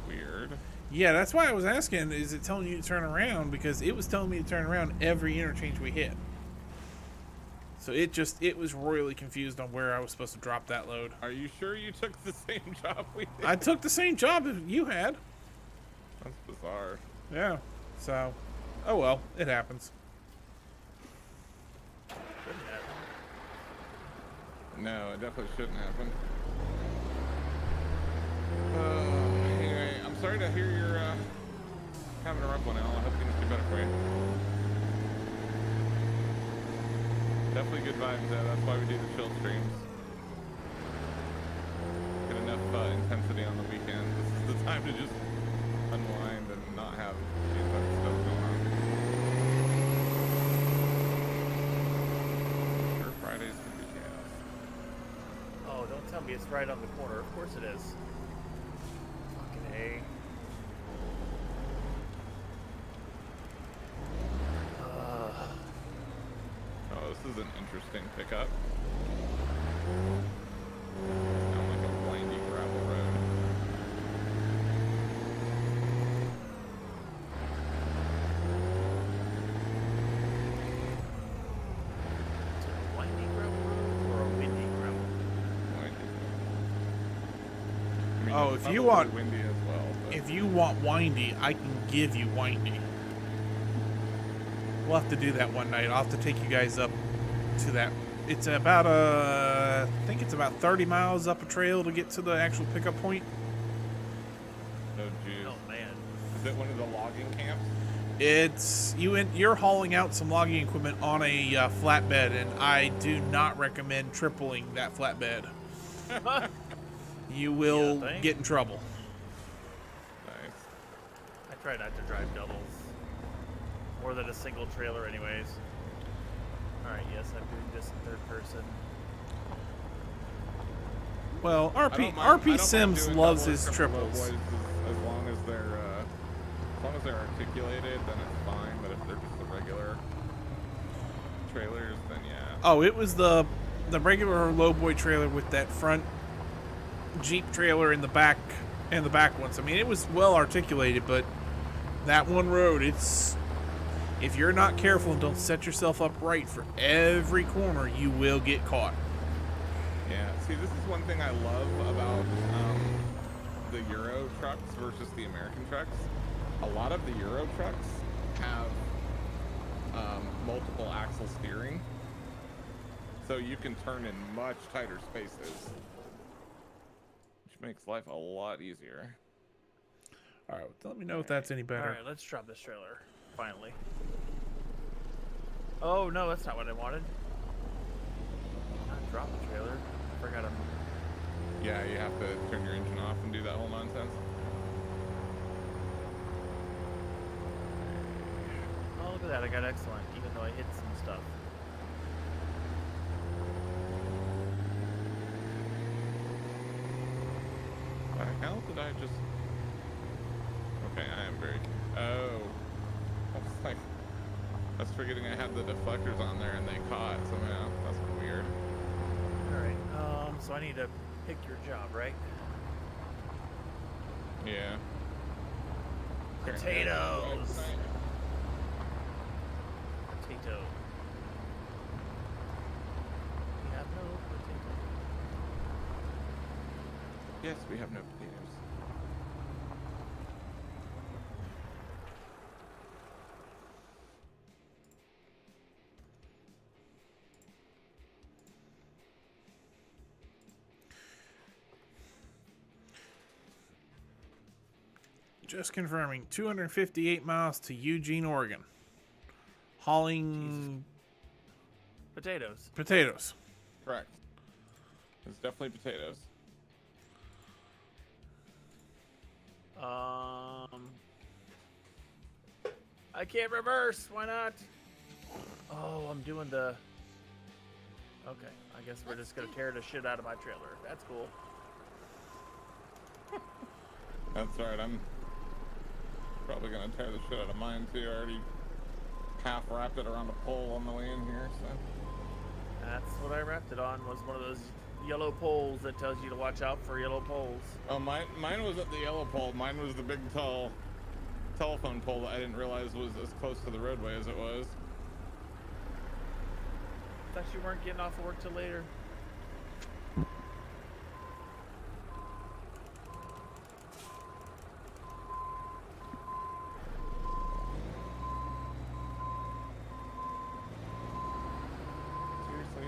weird. Yeah, that's why I was asking, is it telling you to turn around? Because it was telling me to turn around every interchange we hit. So it was royally confused on where I was supposed to drop that load. Are you sure you took the same job we did? I took the same job as you had. That's bizarre. Yeah, so, oh well, it happens. Shouldn't have. No, it definitely shouldn't happen. Anyway, I'm sorry to hear you're having a rough one, Al. I hope things get better for you. Definitely good vibes, though. That's why we do the chill streams. Get enough intensity on the weekend. This is the time to just unwind and not have the entire stuff going on. me. It's right on the corner. Of course it is. Fucking A. Oh, this is an interesting pickup. Sound like a windy gravel road. Is it a winding gravel road or a windy gravel road? Windy. I mean, Oh, it's if you probably want- windy as well. But If you want windy, I can give you windy. We'll have to do that one night. I'll have to take you guys up to that. It's about I think it's about 30 miles up a trail to get to the actual pickup point. oh, geez. Oh man. Is it one of the logging camps? It's you're hauling out some logging equipment on a flatbed, and I do not recommend tripling that flatbed. You will You think? get in trouble. Nice. I try not to drive doubles. More than a single trailer anyways. Alright, yes, I'm doing this in third person. Well, I RP don't mind Sims doing loves double or his triple triples. voices as long as they're articulated, then it's fine. But if they're just the regular trailers, then yeah. Oh, it was the regular lowboy trailer with that front Jeep trailer in the back and the back ones. I mean, it was well articulated, but that one road, it's if you're not careful and don't set yourself up right for every corner, you will get caught. Yeah. See, this is one thing I love about the Euro trucks versus the American trucks. A lot of the Euro trucks have multiple axle steering, so you can turn in much tighter spaces, which makes life a lot easier. All right, let me know if that's any better. Alright, let's drop this trailer. Finally. Oh no, that's not what I wanted. Not drop the trailer. I forgot him. Yeah, you have to turn your engine off and do that whole nonsense. Oh, look at that. I got excellent, even though I hit some stuff. Why the hell did I just... Okay, I am very... Oh. I was like... I was forgetting I had the deflectors on there and they caught somehow. That's weird. Alright, so I need to pick your job, right? Yeah. Potatoes! Potato. We have no potato. Yes, we have no potatoes. Just confirming, 258 miles to Eugene, Oregon. Hauling Potatoes. potatoes. Correct. It's definitely potatoes. I can't reverse. Why not? Oh, I'm doing the... Okay, I guess we're just gonna tear the shit out of my trailer. That's cool. That's alright, I'm probably gonna tear the shit out of mine too. I already half wrapped it around a pole on the way in here, so... That's what I wrapped it on, was one of those yellow poles that tells you to watch out for yellow poles. Oh, mine wasn't the yellow pole. Mine was the big, tall telephone pole that I didn't realize was as close to the roadway as it was. Thought you weren't getting off of work till later. Seriously?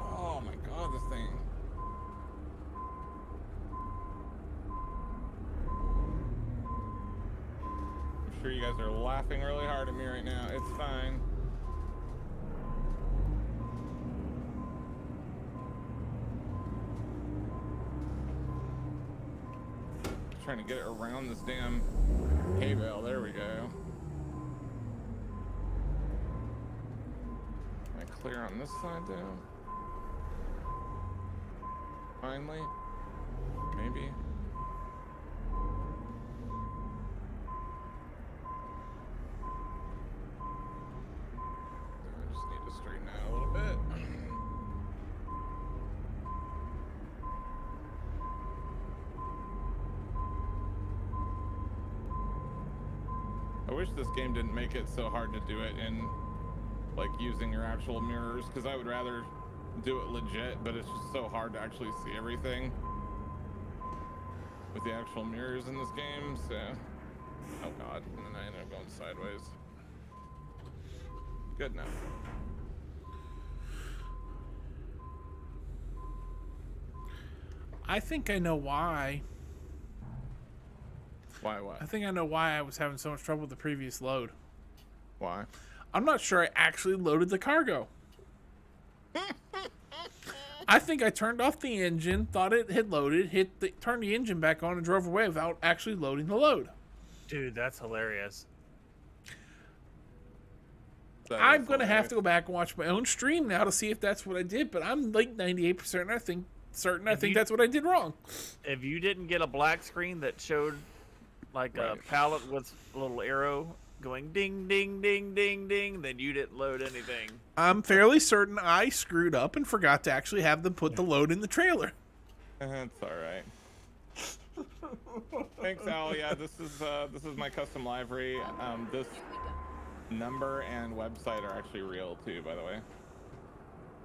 Oh my god, this thing. I'm sure you guys are laughing really hard at me right now. It's fine. trying to get it around this damn hay bale. There we go. Am I clear on this side though? Finally? Maybe? I just need to straighten out a little bit. I wish this game didn't make it so hard to do it in like using your actual mirrors, because I would rather do it legit, but it's just so hard to actually see everything with the actual mirrors in this game. So, oh god, and then I ended up going sideways. Good enough. I think I know why. Why what? I think I know why I was having so much trouble with the previous load. Why? I'm not sure I actually loaded the cargo. I think I turned off the engine, thought it had loaded, turned the engine back on, and drove away without actually loading the load. Dude, that's hilarious. I'm going to have to go back and watch my own stream now to see if that's what I did, but I'm like 98% I think that's what I did wrong. If you didn't get a black screen that showed like a pallet with a little arrow going ding, ding, ding, ding, ding, then you didn't load anything. I'm fairly certain I screwed up and forgot to actually have them put the load in the trailer. That's all right. Thanks, Al. Yeah, this is my custom livery. This number and website are actually real too, by the way.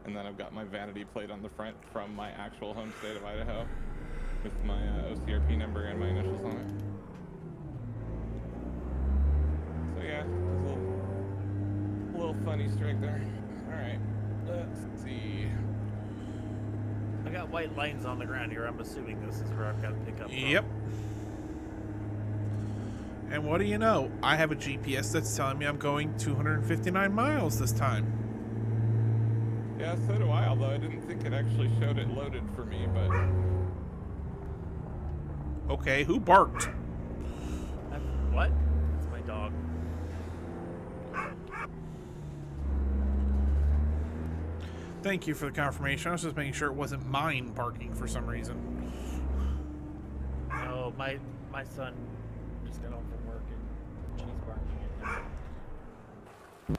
And then I've got my vanity plate on the front from my actual home state of Idaho with my OCRP number and my initials on it. So yeah, there's a little funny streak there. All right, let's see. I got white lines on the ground here. I'm assuming this is where I've got to pick up from. Yep. And what do you know? I have a GPS that's telling me I'm going 259 miles this time. Yeah, so do I, although I didn't think it actually showed it loaded for me, but... Okay, who barked? What? It's my dog. Thank you for the confirmation. I was just making sure it wasn't mine barking for some reason. No, my son just got home from work and she's barking at him.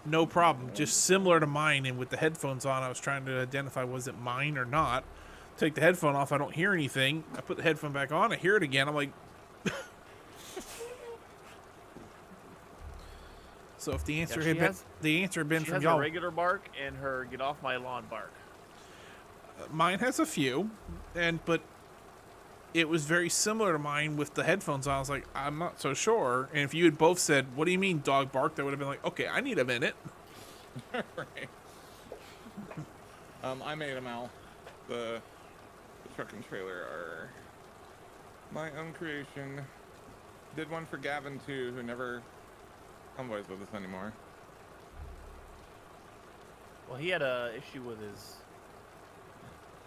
No problem. Just similar to mine, and with the headphones on, I was trying to identify was it mine or not. Take the headphone off, I don't hear anything. I put the headphone back on, I hear it again. I'm like... So if the answer had been She from has y'all, a regular bark and her get off my lawn bark. mine has a few, but it was very similar to mine with the headphones on. I was like, I'm not so sure. And if you had both said, "What do you mean dog bark?" that would have been like, okay, I need a minute. Right. I made them, Al. The truck and trailer are my own creation. Did one for Gavin too, who never convoys with us anymore. Well, he had a issue with his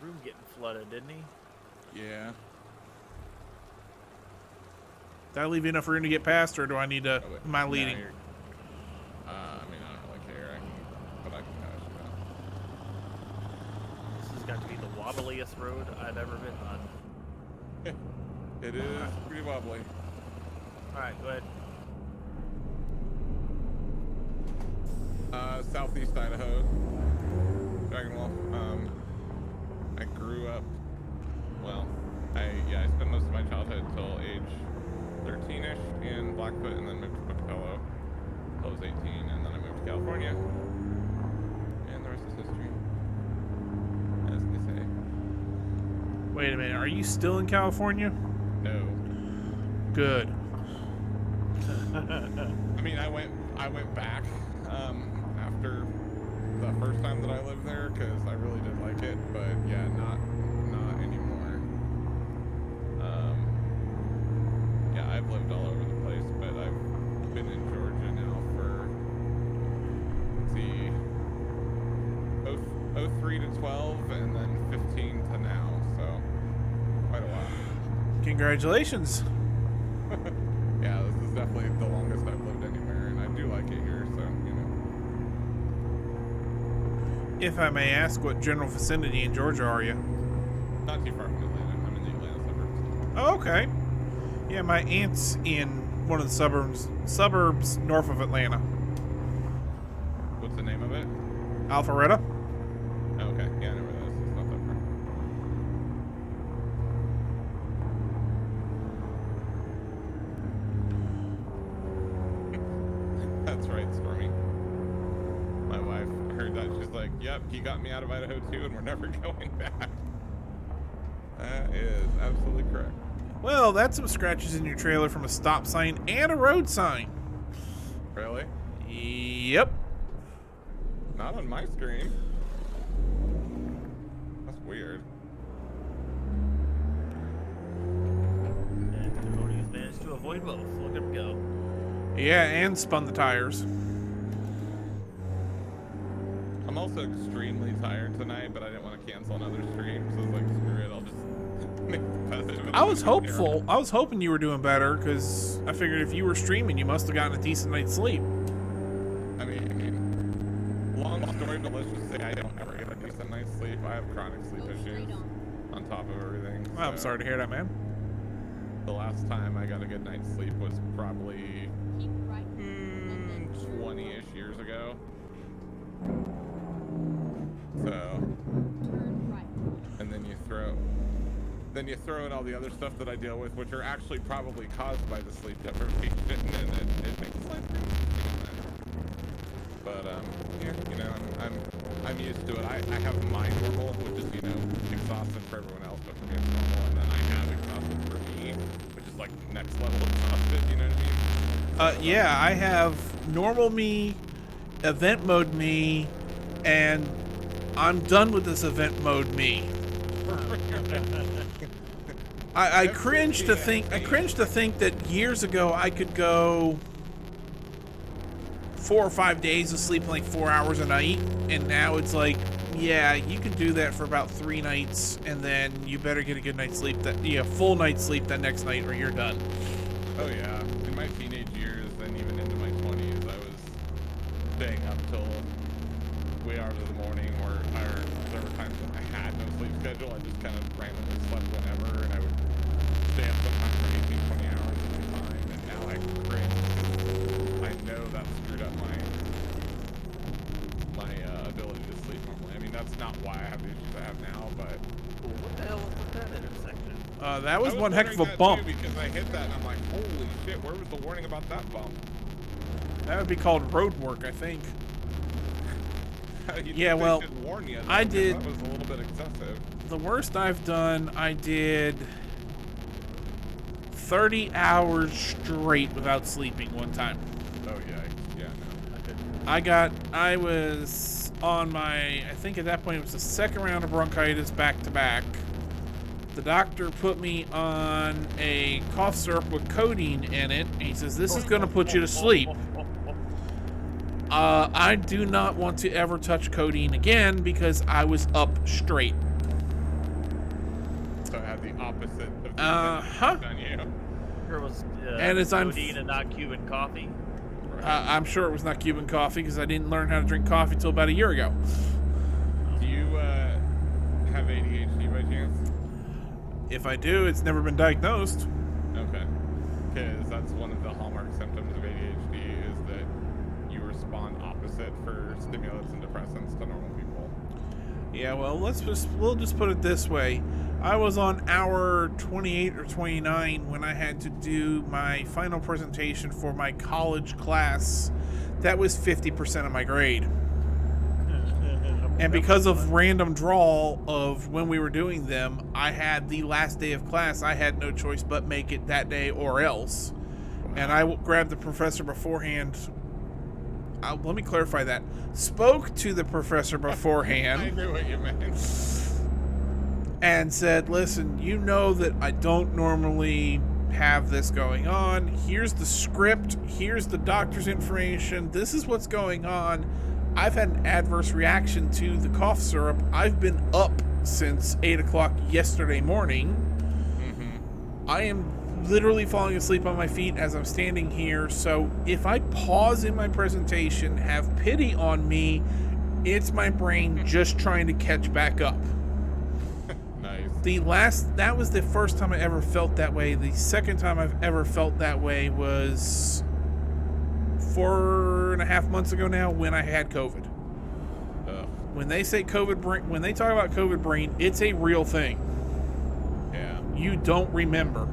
room getting flooded, didn't he? Yeah. Did I leave you enough room to get past, or do I need to? Am I No, leading? I mean, I don't really care. But I can pass This has got to be the wobbliest road I've ever been on. you. It is pretty wobbly. All right, go ahead. Southeast Idaho, Dragon Wolf. I grew up. Well, I spent most of my childhood until age 13ish in Blackfoot, and then moved to Pocatello until I was 18, and then I moved to California, and the rest is history, as they say. Wait a minute. Are you still in California? No. Good. I mean, I went back after the first time that I lived there because I really did like it, but yeah, not anymore. Yeah, I've lived all over the place, but I've been in Georgia now for, let's see, 03 to 12, and then 15 to now, so quite a while. Congratulations. Yeah, this is definitely the longest I've lived anywhere, and I do like it here, so, you know. If I may ask, what general vicinity in Georgia are you? Not too far from Atlanta. I'm in the Atlanta suburbs. Oh, okay. Yeah, my aunt's in one of the suburbs north of Atlanta. What's the name of it? Alpharetta. Oh, okay. Yeah, I know where that is. It's not that far. That's right, Stormy. My wife heard that. She's like, yep, he got me out of Idaho too, and we're never going back. That is absolutely correct. Well, that's some scratches in your trailer from a stop sign and a road sign. Really? Yep. Not on my screen. That's weird. And Cody's managed to avoid both. Look at him go. Yeah, and spun the tires. I'm also extremely tired tonight, but I didn't want to cancel another stream, so I was like, screw it, I'll just make the best of it. I was hopeful. I was hoping you were doing better, because I figured if you were streaming, you must have gotten a decent night's sleep. I mean, long story, but let's just say I don't ever get a decent night's sleep. I have chronic sleep Go issues straight on top of everything. Well, I'm so sorry to hear that, man. The last time I got a good night's sleep was probably Keep right. And then turn 20-ish years ago. So, Turn right. and then you throw in all the other stuff that I deal with, which are actually probably caused by the sleep deprivation, and it makes life pretty easy. But yeah, you know, I'm used to it. I have my normal, which is, you know, exhausted for everyone else, but for me it's normal, and then I have exhausted for me, which is like next level exhausted. You know what I mean? Yeah, I have normal me, event mode me, and I'm done with this event mode me. I cringe to think that years ago I could go 4 or 5 days of sleep, like 4 hours a night, and now it's like, yeah, you can do that for about 3 nights, and then you better get a good night's sleep, full night's sleep that next night, or you're done. Oh yeah, in my teenage years and even into my 20s, I was staying up till wee hours of the morning, or there were times when I had no sleep schedule. I just kind of randomly slept whenever, and I would stay up sometimes for 18, 20 hours at a time, and now I cringe because I know that screwed up my ability to sleep normally. I mean, that's not why I have the issues I have now, but What the hell was with that intersection? That was I one heck of a wondering that bump. too, because I hit that and I'm like, holy shit, where was the warning about that bump? That would be called road work, I think. You'd Yeah, think they well, should warn you, I because did- That was a little bit excessive. The worst I've done, I did 30 hours straight without sleeping one time. Oh yeah, yeah, no. I was on I think at that point it was the second round of bronchitis back to back. The doctor put me on a cough syrup with codeine in it. And he says, this is going to put you to sleep. I do not want to ever touch codeine again because I was up straight. So it had the opposite of the Uh-huh. effect on you. Sure it was And as I'm- codeine and not Cuban coffee. I'm sure it was not Cuban coffee because I didn't learn how to drink coffee till about a year ago. Do you have ADHD by chance? If I do, it's never been diagnosed. Okay. Because that's one of the hallmark symptoms of ADHD is that you respond opposite for stimulants and depressants to normal people. Yeah, well, we'll just put it this way. I was on hour 28 or 29 when I had to do my final presentation for my college class. That was 50% of my grade. And because of random draw of when we were doing them, I had the last day of class. I had no choice but make it that day or else. And I grabbed the professor beforehand. Let me clarify that. Spoke to the professor beforehand. I knew what you meant. And said, listen, you know that I don't normally have this going on. Here's the script. Here's the doctor's information. This is what's going on. I've had an adverse reaction to the cough syrup. I've been up since 8 o'clock yesterday morning. Mm-hmm. I am literally falling asleep on my feet as I'm standing here. So if I pause in my presentation, have pity on me, it's my brain just trying to catch back up. Nice. That was the first time I ever felt that way. The second time I've ever felt that way was 4.5 months ago now when I had COVID. When they say COVID brain, when they talk about COVID brain, it's a real thing. Yeah. You don't remember.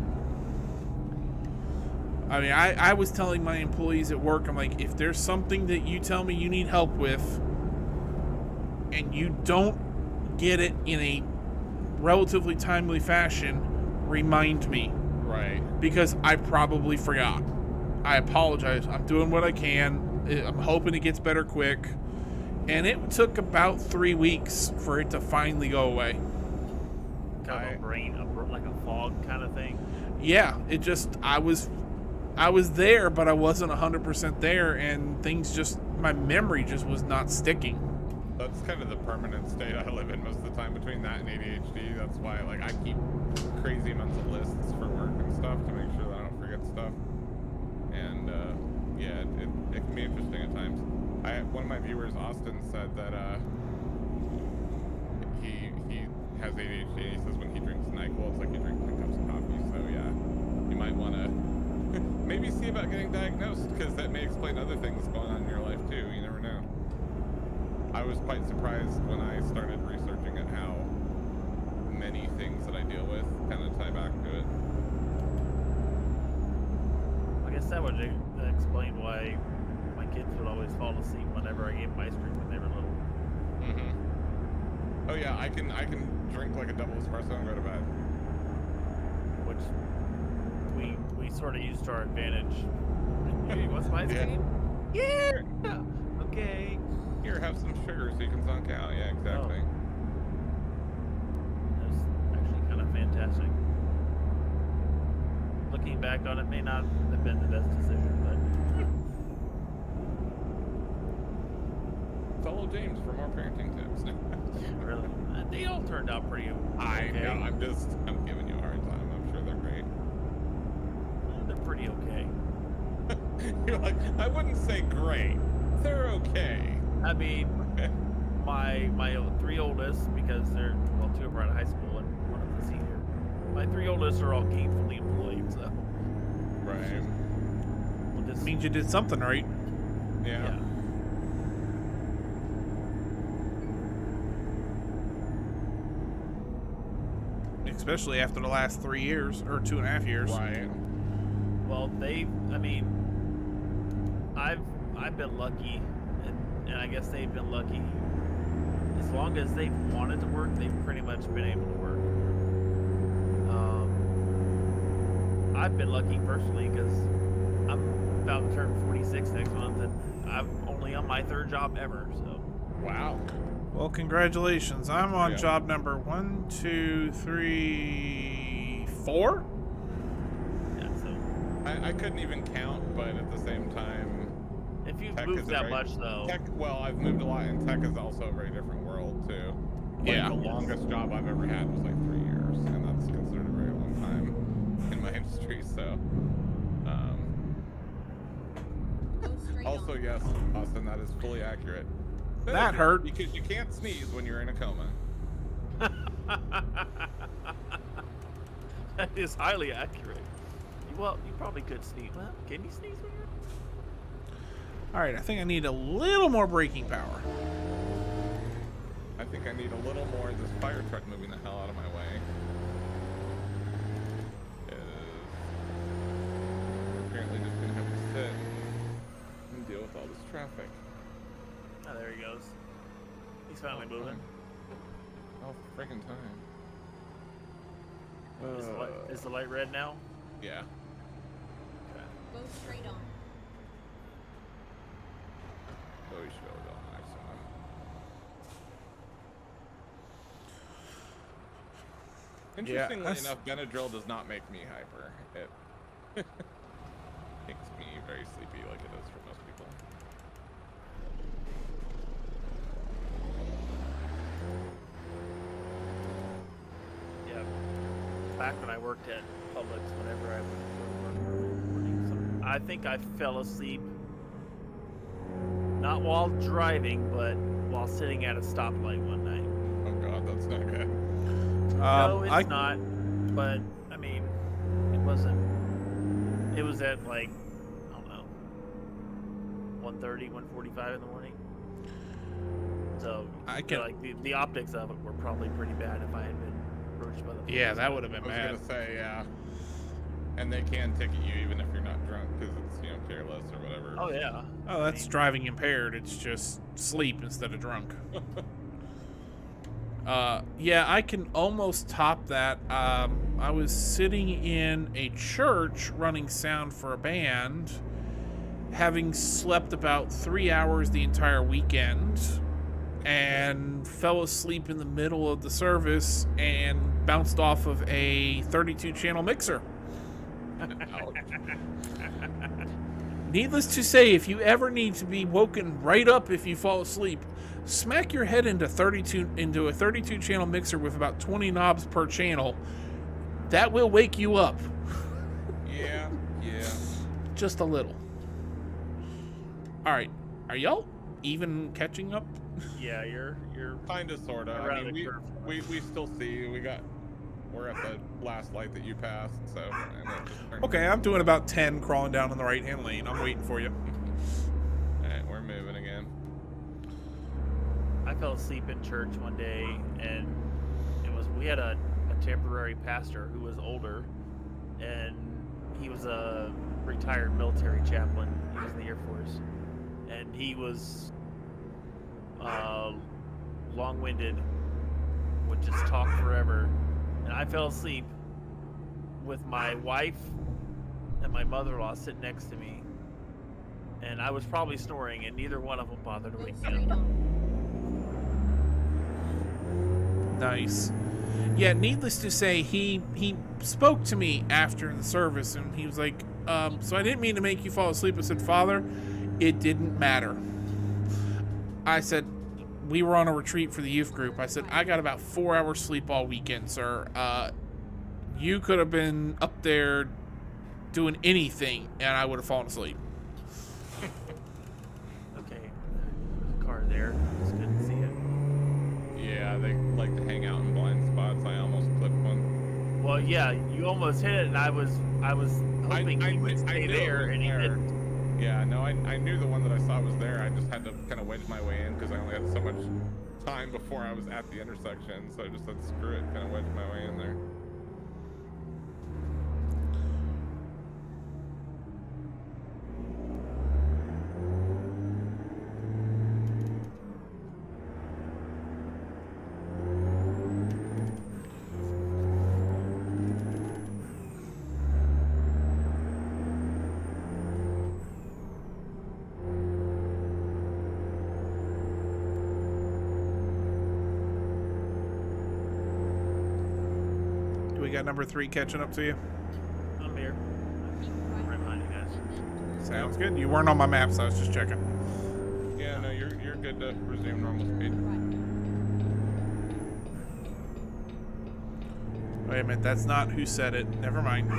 I mean, I was telling my employees at work, I'm like, if there's something that you tell me you need help with and you don't get it in a relatively timely fashion, remind me. Right. Because I probably forgot. I apologize. I'm doing what I can. I'm hoping it gets better quick. And it took about 3 weeks for it to finally go away. Kind of a brain, like a fog kind of thing. Yeah, it just, I was there, but I wasn't 100% there, and things just, my memory just was not sticking. That's kind of the permanent state I live in most of the time between that and ADHD. That's why, like, I keep crazy amounts of lists for work and stuff to make sure that I don't forget stuff. And yeah, it can be interesting at times. One of my viewers, Austin, said that he has ADHD. He says when he drinks NyQuil, it's like he drinks 10 cups of coffee. So yeah, you might want to maybe see about getting diagnosed, because that may explain other things going on in your life too. You never know. I was quite surprised when I started researching at how many things that I deal with kind of tie back to it. I guess that would explain why my kids would always fall asleep whenever I gave them ice cream when they were little. Oh yeah, I can drink like a double espresso and go to bed. Which we sort of used to our advantage. Hey, you want some ice cream? Yeah. Okay. Here, have some sugar so you can zonk out. Yeah, exactly. That was actually kind of fantastic. Looking back on it, may not have been the best decision, but Follow James for more parenting tips. really, they all turned out pretty okay. I know. I'm giving you a hard time. I'm sure they're great. They're pretty okay. You're like, I wouldn't say great. They're okay. I mean, my 3 oldest, because they're, well, 2 of them are out of high school and 1 of them is a senior. My 3 oldest are all gainfully employed, so. Right. We'll just, Means you did something right. Yeah. Especially after the last 3 years, or 2.5 years. Right. Well, I've been lucky, and I guess they've been lucky. As long as they've wanted to work, they've pretty much been able to work. I've been lucky personally because I'm about to turn 46 next month, and I'm only on my 3rd job ever. So. Wow. Well, congratulations. I'm on Yeah. job number 1, 2, 3, 4. Yeah. So. I couldn't even count, but at the same time, If you've tech moved is a that very- much, though. well, I've moved a lot, and tech is also a very different world too. Like, Yeah. the longest job I've ever had was like 3 years, and that's considered a very long time in my industry. So, Go straight also on. yes, Austin, that is fully accurate. That hurt. Because you can't sneeze when you're in a coma. That is highly accurate. Well, you probably could sneeze. Well, can you sneeze when you're? Alright, I think I need a little more braking power. I think I need a little more of this fire truck moving the hell out of my way. We're apparently just gonna have to sit and deal with all this traffic. Oh, there he goes. He's finally moving. Oh, friggin' time. Is the light red now? Yeah. Okay. Go straight on. Oh, you should be able to go on the next one. Interestingly that's- enough, Benadryl does not make me hyper. It makes me very sleepy like it is for most people. Yeah. Back back when I worked at Publix, whenever I would go to work early in the morning. So I think I fell asleep, not while driving, but while sitting at a stoplight one night. Oh God, that's not good. No, it's not. But I mean, it wasn't. It was at like, I don't know, 1:30, 1:45 in the morning. So I feel can. like the optics of it were probably pretty bad if I had been approached by the police. Yeah, that would have I been was bad. gonna say, yeah. And they can ticket you even if you're not drunk because it's, you know, careless or whatever. Oh yeah. Oh, that's driving impaired. It's just sleep instead of drunk. Yeah, I can almost top that. I was sitting in a church running sound for a band, having slept about 3 hours the entire weekend, and fell asleep in the middle of the service and bounced off of a 32-channel mixer. Ouch. Needless to say, if you ever need to be woken right up if you fall asleep, smack your head into a 32-channel mixer with about 20 knobs per channel. That will wake you up. Yeah, yeah. Just a little. All right, are y'all even catching up? Yeah, you're Kinda, sorta. I around mean, the curve. we still see you. We're at the last light that you passed, so. And then just turn. Okay, I'm doing about 10 crawling down in the right-hand lane. I'm waiting for you. All right, we're moving again. I fell asleep in church one day, and we had a temporary pastor who was older, and he was a retired military chaplain. He was in the Air Force, and he was long-winded, would just talk forever, and I fell asleep with my wife and my mother-in-law sitting next to me, and I was probably snoring, and neither one of them bothered to Go wake me straight up. on. Nice. Yeah, needless to say, he spoke to me after the service, and he was like, so I didn't mean to make you fall asleep. I said, Father, it didn't matter. I said, we were on a retreat for the youth group. I said, I got about 4 hours sleep all weekend, sir. You could have been up there doing anything, and I would have fallen asleep. Okay, there's a car there. Just couldn't see it. Yeah, they like to hang out in blind spots. I almost clipped one. Well, yeah, you almost hit it, and I was hoping he would stay knew it there, was and he there. didn't. Yeah, no, I knew the one that I saw was there. I just had to kind of wedge my way in because I only had so much time before I was at the intersection. So I just said, screw it, kind of wedged my way in there. Do we got number 3 catching up to you? I'm here. Keep I'm right behind you guys. and then Sounds good. You weren't on my map, so I was just checking. Yeah, no, you're good to resume normal speed. right. Wait a minute, that's not who said it. Never mind.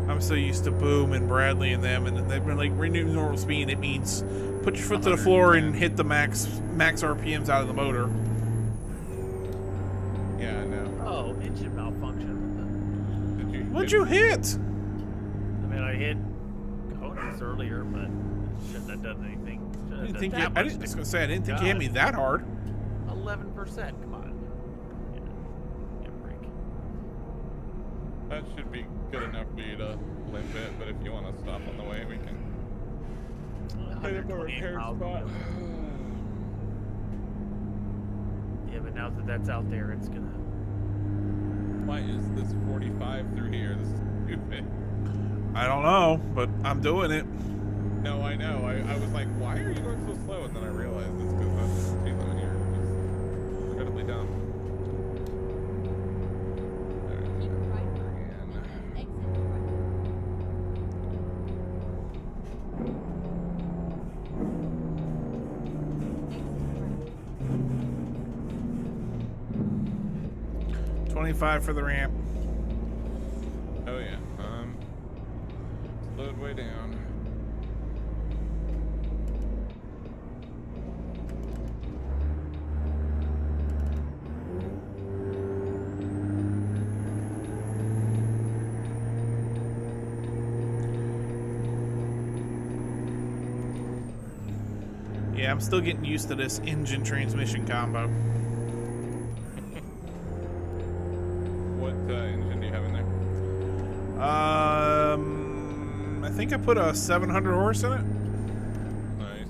I'm so used to Boom and Bradley and them, and they've been like, renew normal speed. It means put your foot to the floor and hit the max RPMs out of the motor. Yeah, no. Oh, engine malfunction. Did you? What'd you hit? I mean, I hit Conas earlier, but it shouldn't have done anything. I didn't think I was gonna say I didn't think you hit me that hard. 11%. Come on. Give a break. That should be good enough for you to limp it, but if you want to stop on the way, we can. 128 miles. Yeah, but now that that's out there, it's gonna. Why is this 45 through here? This is stupid. I don't know, but I'm doing it. No, I know. I was like, why are you going so slow? And then I realized it's because that's the speed limit here, which is incredibly dumb. Keep right on. And And then exit right. Exit right. 25 for the ramp. Oh yeah. Slowed way down. Yeah, I'm still getting used to this engine transmission combo. What engine do you have in there? I think I put a 700 horse in it. Nice.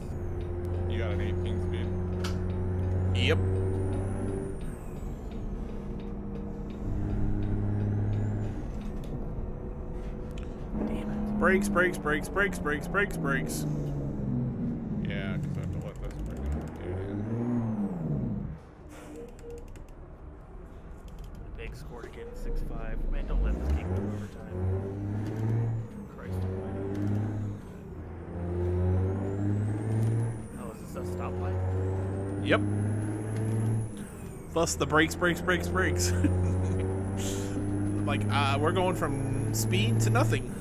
You got an 18 speed. Yep. Damn it. Brakes, brakes, brakes, brakes, brakes, brakes, brakes. Yeah, because I have to let this freaking dude in. Big score to get 6-5. Man, don't let this game go overtime. Christ almighty. Oh, is this a stoplight? Yep. Plus the brakes, brakes, brakes, brakes. Like, we're going from speed to nothing.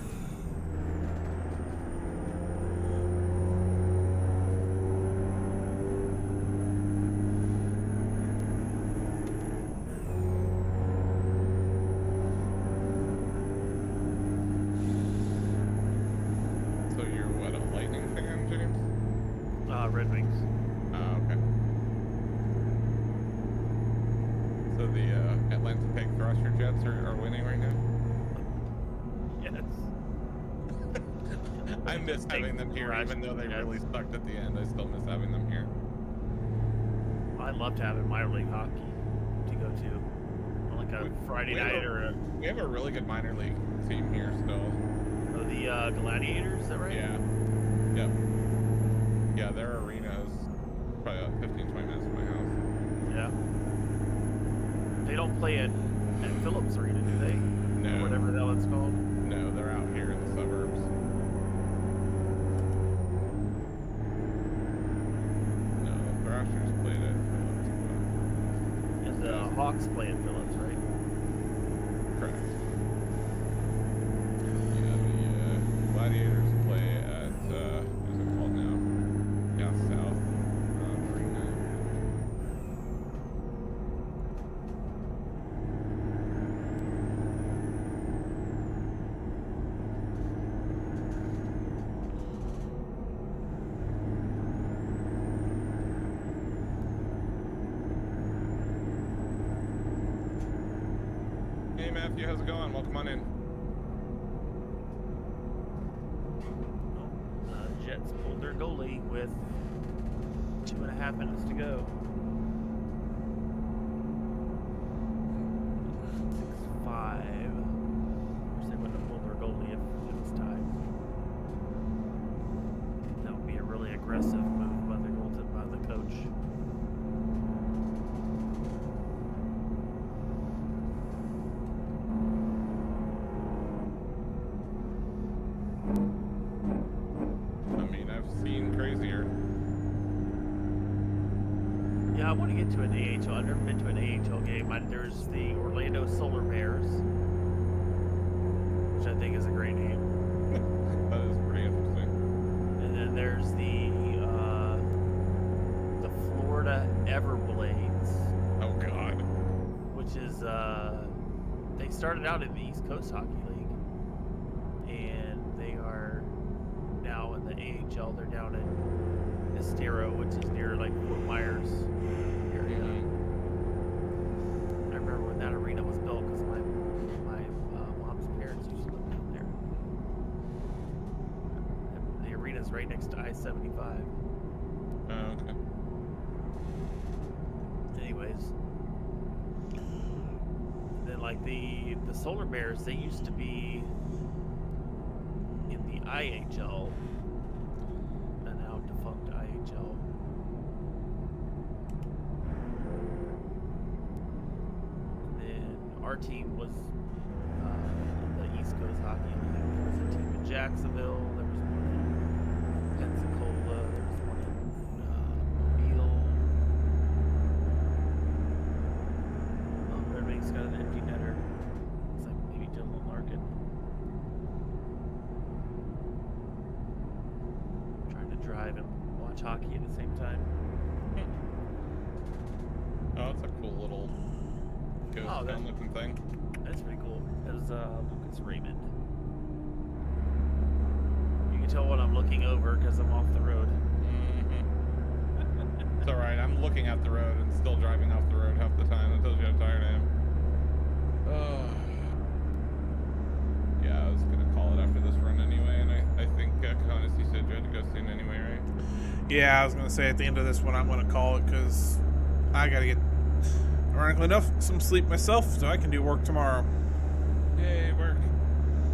So you're what, a lightning fan, James? Red Wings. Oh, okay. So the Atlanta Peg Thruster Jets are winning right now? Yes. I miss having them here, even though they Yes. really sucked at the end. I still miss having them here. I loved having minor league hockey to go to. On like a Friday we have night or We have a really good minor league team here still. the Gladiators, is that right? Yeah. Yep. Yeah, their arena is probably about 15, 20 minutes from my house. Yeah. They don't play at Phillips Arena, do they? No. Or whatever the hell it's called. No, they're out here in the suburbs. No, the Thrashers played at Phillips. And the Hawks play at Phillips, right? Correct. Yeah, the Gladiators play at, what's it called now? Down south. Arena. Hey Matthew, how's it going? Welcome on in. Jets pulled their goalie with 2.5 minutes to go. 6-5. Wish they wouldn't have pulled their goalie if it was tied. That would be a really aggressive move by the coach. I mean, I've seen crazier. Yeah, I want to get to an AHL. I've never been to an AHL game. There's the Orlando Solar Bears, which I think is a great name. That is pretty interesting. And then there's the Florida Everblades, Oh god. which is they started out in the East Coast Hockey League, and they are now in the AHL. They're down in Estero, which is near like Fort Myers area. I remember when that arena was built because my mom's parents used to live down there. The arena's right next to I-75. Oh, okay. Anyways, then like the Solar Bears, they used to be in the IHL, the now defunct IHL. And then our team was in the East Coast Hockey League. There was a team in Jacksonville. There was one in Pensacola. There was one in Mobile. Red Wings got an empty watch hockey at the same time. Oh, it's a cool little ghost Oh, town looking thing. That's pretty cool. That was Lucas Raymond. You can tell what I'm looking over because I'm off the road. It's alright, I'm looking at the road and still driving off the road half the time. That tells you how tired I am. Yeah, I was gonna call it after this run anyway, and I think Conis, you said you had to go soon anyway, right? Yeah, I was gonna say at the end of this one, I'm gonna call it because I gotta get, ironically enough, some sleep myself, so I can do work tomorrow. Yay, work.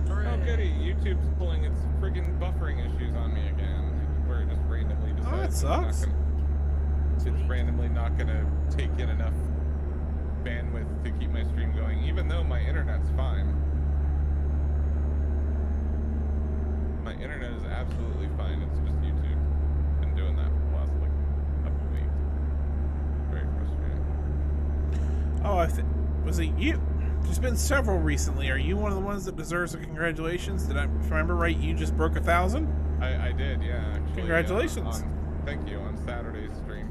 Oh, goody. YouTube's pulling its friggin' buffering issues on me again. Where it just randomly decides that it's not sucks. it's randomly not gonna take in enough bandwidth to keep my stream going, even though my internet's fine. My internet is absolutely fine. It's just YouTube. Been doing that for the last couple weeks. Very frustrating. Oh, was it you? There's been several recently. Are you one of the ones that deserves a congratulations? Did I, if I remember right, you just broke 1,000? I did, yeah. Actually, Congratulations. Thank you, on Saturday's stream.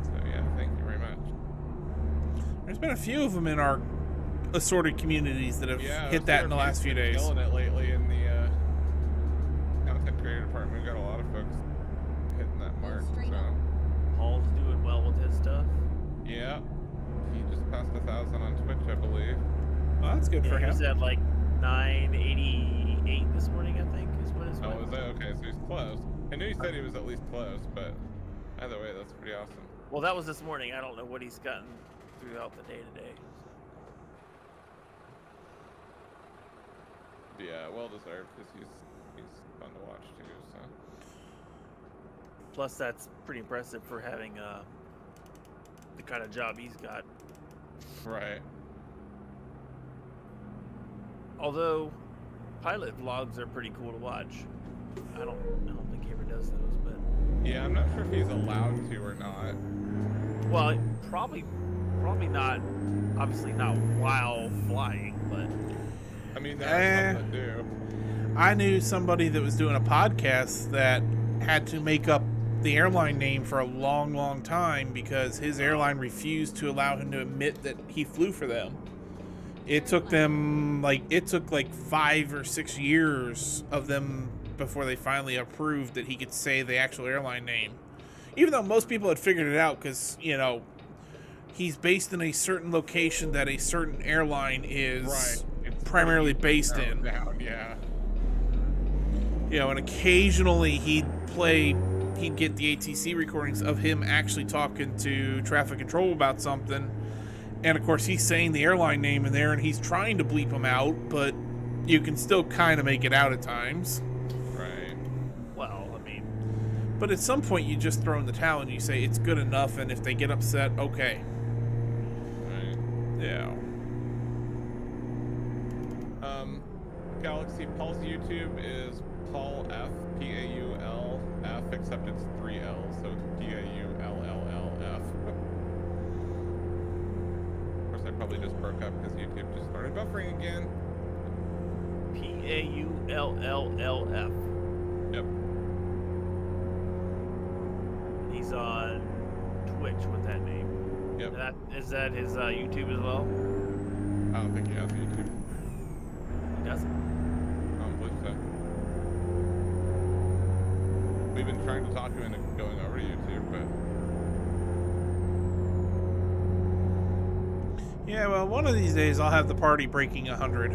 So yeah, thank you very much. There's been a few of them in our assorted communities that have hit that in the last few days. Killing it lately in the content creator department. We've got a lot of folks hitting that mark. straight So up. Paul's doing well with his stuff. yeah, he just passed 1,000 on Twitch, I believe. Well, that's good for He him. was at like 988 this morning, I think, is what his Oh, win is that okay? So he's close. I knew he said he was at least close, but either way, that's pretty awesome. Well, that was this morning. I don't know what he's gotten throughout the day today. Yeah, well deserved because he's fun to watch too. So Plus, that's pretty impressive for having the kind of job he's got. right. Although, pilot vlogs are pretty cool to watch. I don't think he ever does those, but Yeah, I'm not sure if he's allowed to or not. well, probably not. Obviously, not while flying, but I mean, there's something to do. I knew somebody that was doing a podcast that had to make up the airline name for a long, long time because his airline refused to allow him to admit that he flew for them. It took like 5 or 6 years of them before they finally approved that he could say the actual airline name. Even though most people had figured it out because, you know, he's based in a certain location that a certain airline is Right. It's primarily pretty based in. narrowed down, yeah. You know, and occasionally he'd get the ATC recordings of him actually talking to traffic control about something. And of course, he's saying the airline name in there and he's trying to bleep them out, but you can still kind of make it out at times. Right. well, I mean, But at some point, you just throw in the towel and you say it's good enough, and if they get upset, okay. Right. Yeah. Galaxy Paul's YouTube is Paul F, Paul F, except it's 3 L's, so it's PAULLF. Of course, I probably just broke up because YouTube just started buffering again. PAULLF. Yep. He's on Twitch with that name. Yep. Is that his YouTube as well? I don't think he has YouTube. He doesn't. I don't believe so. We've been trying to talk him into going over to YouTube, but Yeah, well, one of these days I'll have the party breaking 100.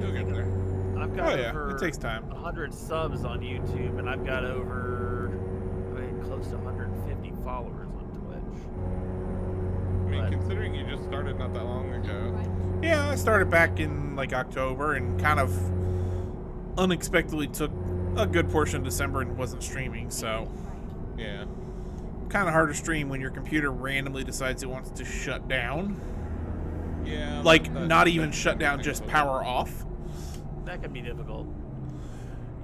he'll get there. I've got Oh, yeah. over It takes time. 100 subs on YouTube, and I've got over close to 150 followers on Twitch. I mean, But- considering you just started not that long ago. Yeah, I started back in like October and kind of unexpectedly took a good portion of December and wasn't streaming, so Yeah. kind of hard to stream when your computer randomly decides it wants to shut down. Yeah. Like, that's- not even that's shut down, the just thing. power off. That can be difficult.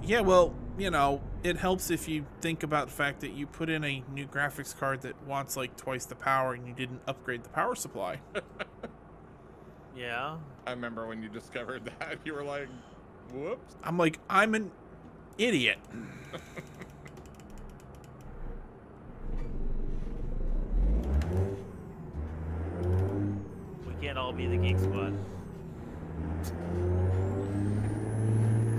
Yeah, well, you know, it helps if you think about the fact that you put in a new graphics card that wants like twice the power and you didn't upgrade the power supply. Yeah. I remember when you discovered that, you were like, whoops. I'm like, Idiot. We can't all be the Geek Squad.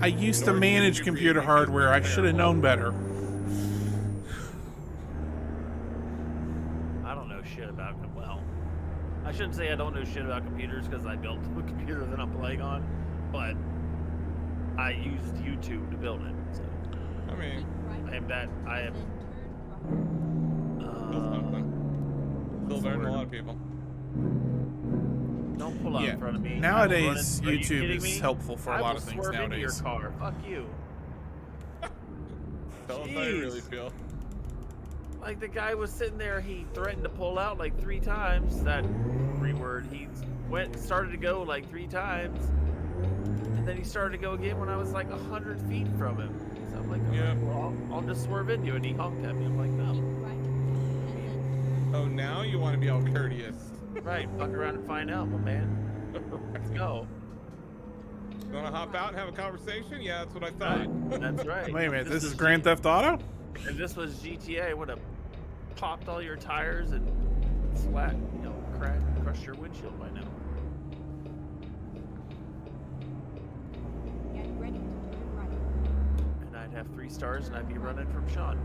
I used to Nor manage should you be, computer because hardware. they're I should have terrible. known better. I don't know shit about them. Well, I shouldn't say I don't know shit about computers because I built a computer that I'm playing on, but I used YouTube to build it. So I mean, I am that. I am. still something. Still better than a lot of people. Don't pull out Yeah. in front of me. Nowadays, Are you YouTube kidding is me? helpful for a lot of I will things swerve into your nowadays. car. Fuck you. Tell us how you really Jeez. feel. Like the guy was sitting there, he threatened to pull out like 3 times. That reword. He started to go like 3 times, and then he started to go again when I was like 100 feet from him. So I'm like, Yeah. well, I'll just swerve into you, and he honked at me. I'm like, no. Oh, now you want to be all courteous. Right, fuck around and find out, my man. Let's go. You want to hop out and have a conversation? Yeah, that's what I thought. Right, that's right. Wait a minute, this is Grand Theft Auto? If this was GTA, I would have popped all your tires and crushed your windshield by now. Get ready to turn right. And I'd have 3 stars and I'd be running from Shawn.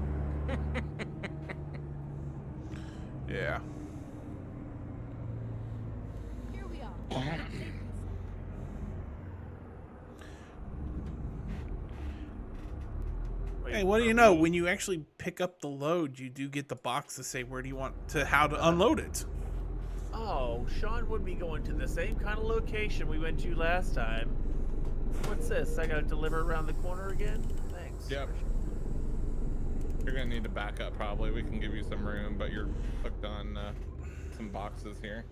Yeah. Here we are. Wait, Hey, what do are you know? we- When you actually pick up the load, you do get the box to say where do you want to how to unload it. Oh, Shawn would be going to the same kind of location we went to last time. What's this? I gotta deliver around the corner again? Thanks. Yep. You're gonna need to back up probably. We can give you some room, but you're hooked on some boxes here.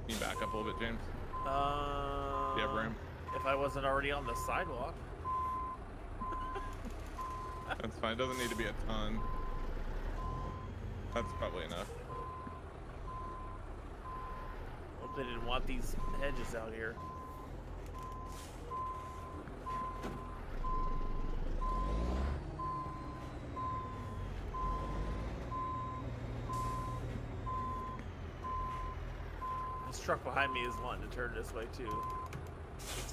Can you back up a little bit, James? Do you have room? If I wasn't already on the sidewalk. That's fine. It doesn't need to be a ton. That's probably enough. Hope they didn't want these hedges out here. This truck behind me is wanting to turn this way too.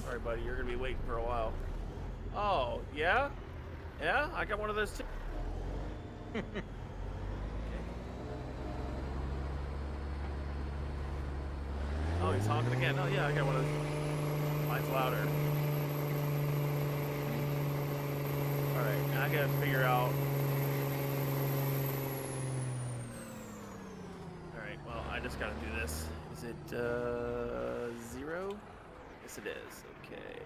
Sorry, buddy, you're gonna be waiting for a while. Oh, yeah? Yeah? I got one of those too. Okay. Oh, he's honking again. Oh, yeah, I got one of those. Mine's louder. Alright, now I gotta figure out. Alright, well, I just gotta do this. Is it, 0? Yes, it is. Okay.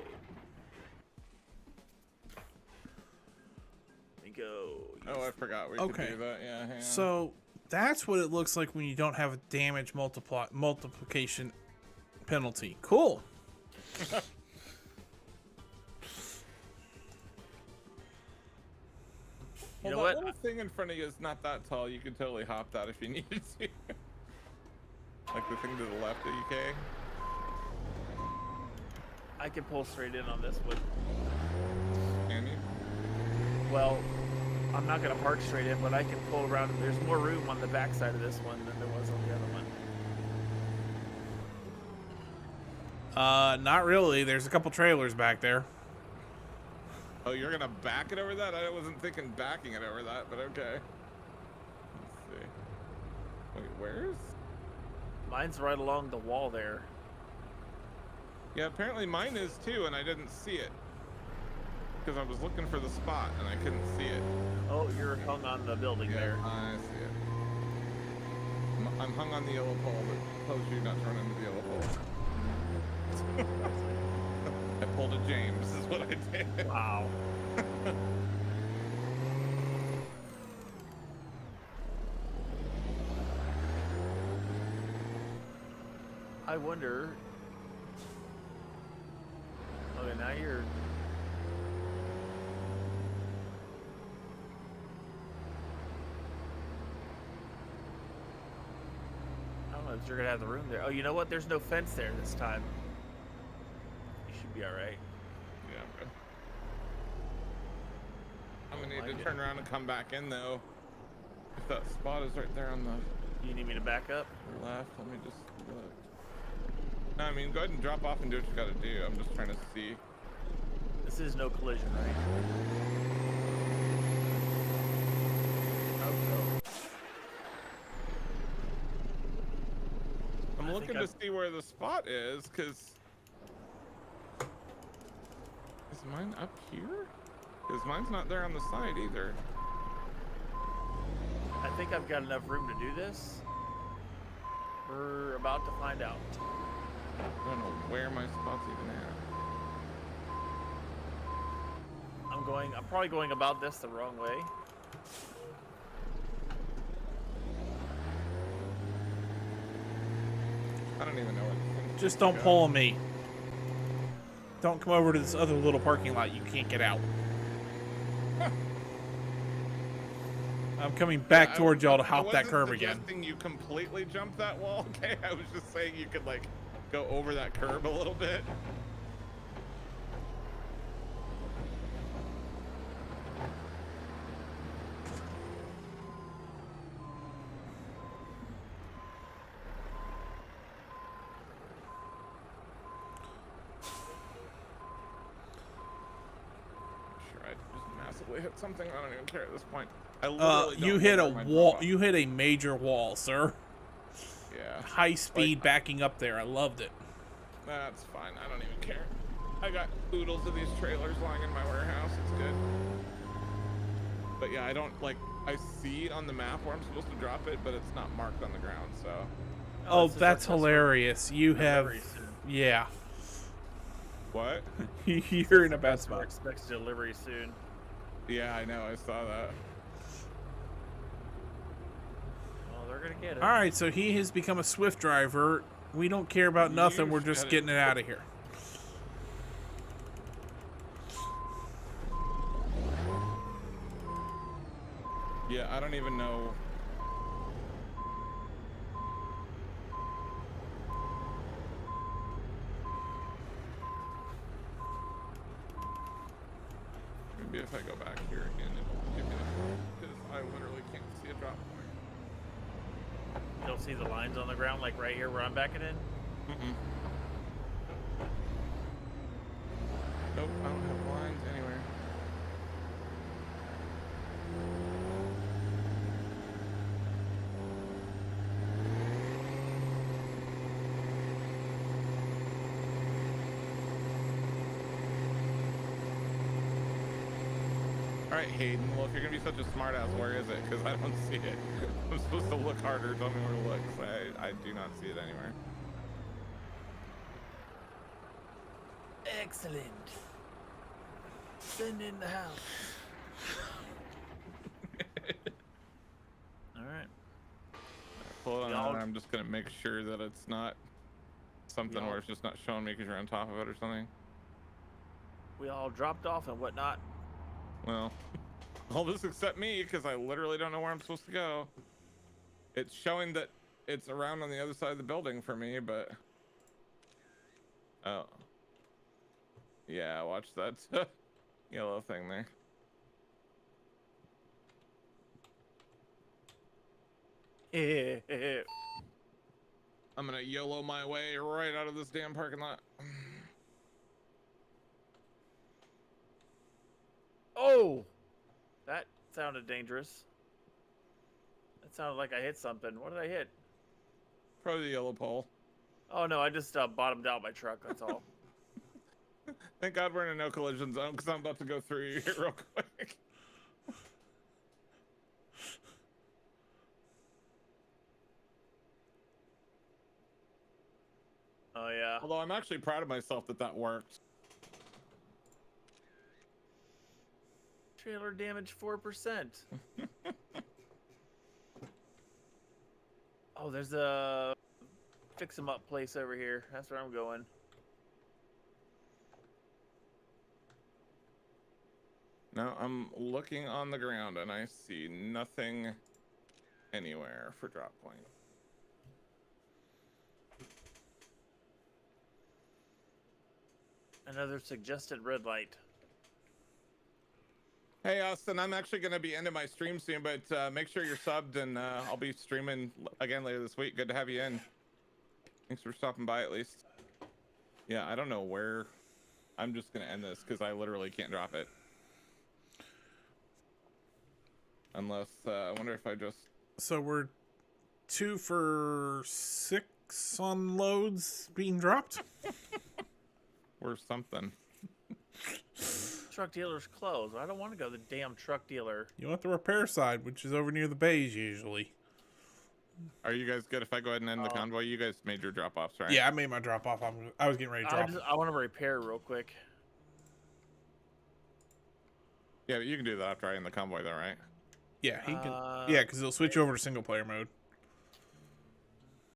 Let me go. Oh, I forgot we Okay. could do that. Yeah. Hang on. So that's what it looks like when you don't have a damage multiplication penalty. Cool. You know Well, what? that little thing in front of you is not that tall. You could totally hop that if you needed to. Like the thing to the left of you, Kay. I can pull straight in on this one. Can you? Well, I'm not gonna park straight in, but I can pull around. There's more room on the back side of this one than there was on the other one. Not really. There's a couple trailers back there. Oh, you're gonna back it over that? I wasn't thinking backing it over that, but okay. Let's see. Wait, where's? Mine's right along the wall there. Yeah, apparently mine is too, and I didn't see it. Because I was looking for the spot, and I couldn't see it. Oh, you're hung on the building Yeah, there. I see it. I'm hung on the yellow pole, but suppose you not to run into the yellow pole. I pulled a James, is what I did. Wow. I wonder. Okay, now you're. I don't know if you're gonna have the room there. Oh, you know what? There's no fence there this time. You should be all right. Yeah, I'm good. I'm gonna need Like to it. turn around and come back in though. If that spot is right there on the You need me to back up? left, let me just look. No, I mean, go ahead and drop off and do what you gotta do. I'm just trying to see. This is no collision, right? Hope so. I'm I looking think to I've- see where the spot is, because is mine up here? Because mine's not there on the side either. I think I've got enough room to do this. We're about to find out. I don't know where my spot's even at. I'm probably going about this the wrong way. I don't even know where this thing's Just supposed don't to pull on me. Don't come over to this other little parking lot. You can't get out. I'm coming back towards y'all to hop that curb again. I wasn't suggesting you completely jump that wall, okay? I was just saying you could, like, go over that curb a little bit. Sure, I just massively hit something. I don't even care at this point. I literally don't You know hit a where my wall. drop-off- You hit a major wall, sir. Yeah. High speed Like- backing up there. I loved it. That's fine. I don't even care. I got oodles of these trailers lying in my warehouse. It's good. But yeah, I don't like. I see on the map where I'm supposed to drop it, but it's not marked on the ground. So. Oh, this is that's our customer hilarious. You have, delivery soon. yeah. What? You're in a bad Customer spot. expects delivery soon. Yeah, I know. I saw that. Well, they're gonna get it. All right, so he has become a Swift driver. We don't care about nothing. You We're just shut it. getting it out of here. Yeah, I don't even know. Maybe if I go back here again, it'll give me the drop, because I literally can't see a drop point. You don't see the lines on the ground like right here where I'm backing in? Mm-mm. Nope, I don't have lines anywhere. Alright, Hayden, well, if you're gonna be such a smartass, where is it? Because I don't see it. I'm supposed to look harder, tell me where to look, 'cause I do not see it anywhere. Excellent. Send in the house. All right. Hold on, Y'all- I'm just gonna make sure that it's not something Y'all- where it's just not showing me because you're on top of it or something. We all dropped off and whatnot. Well, all this except me, because I literally don't know where I'm supposed to go. It's showing that it's around on the other side of the building for me, but oh yeah, watch that yellow thing there. I'm gonna YOLO my way right out of this damn parking lot. Oh, that sounded dangerous. That sounded like I hit something. What did I hit? Probably the yellow pole. Oh no, I just bottomed out my truck. That's all. Thank God we're in a no collision zone, because I'm about to go through you here real quick. Oh yeah. Although I'm actually proud of myself that that worked. Trailer damage 4%. Oh, there's a fix 'em up place over here. That's where I'm going. No, I'm looking on the ground and I see nothing anywhere for drop point. Another suggested red light. Hey, Austin, I'm actually going to be ending my stream soon, but make sure you're subbed, and I'll be streaming again later this week. Good to have you in. Thanks for stopping by, at least. Yeah, I don't know where. I'm just going to end this because I literally can't drop it. Unless, I wonder if I just... So we're 2 for 6 on loads being dropped? Or something. Truck dealer's closed. I don't want to go to the damn truck dealer. You want the repair side, which is over near the bays usually. Are you guys good if I go ahead and end the convoy? You guys made your drop-offs, right? Yeah, I made my drop off. I was getting ready to drop. I want to repair real quick. Yeah, but you can do that after I end the convoy, though, right? Yeah, he can. Yeah, because it'll switch over to single player mode.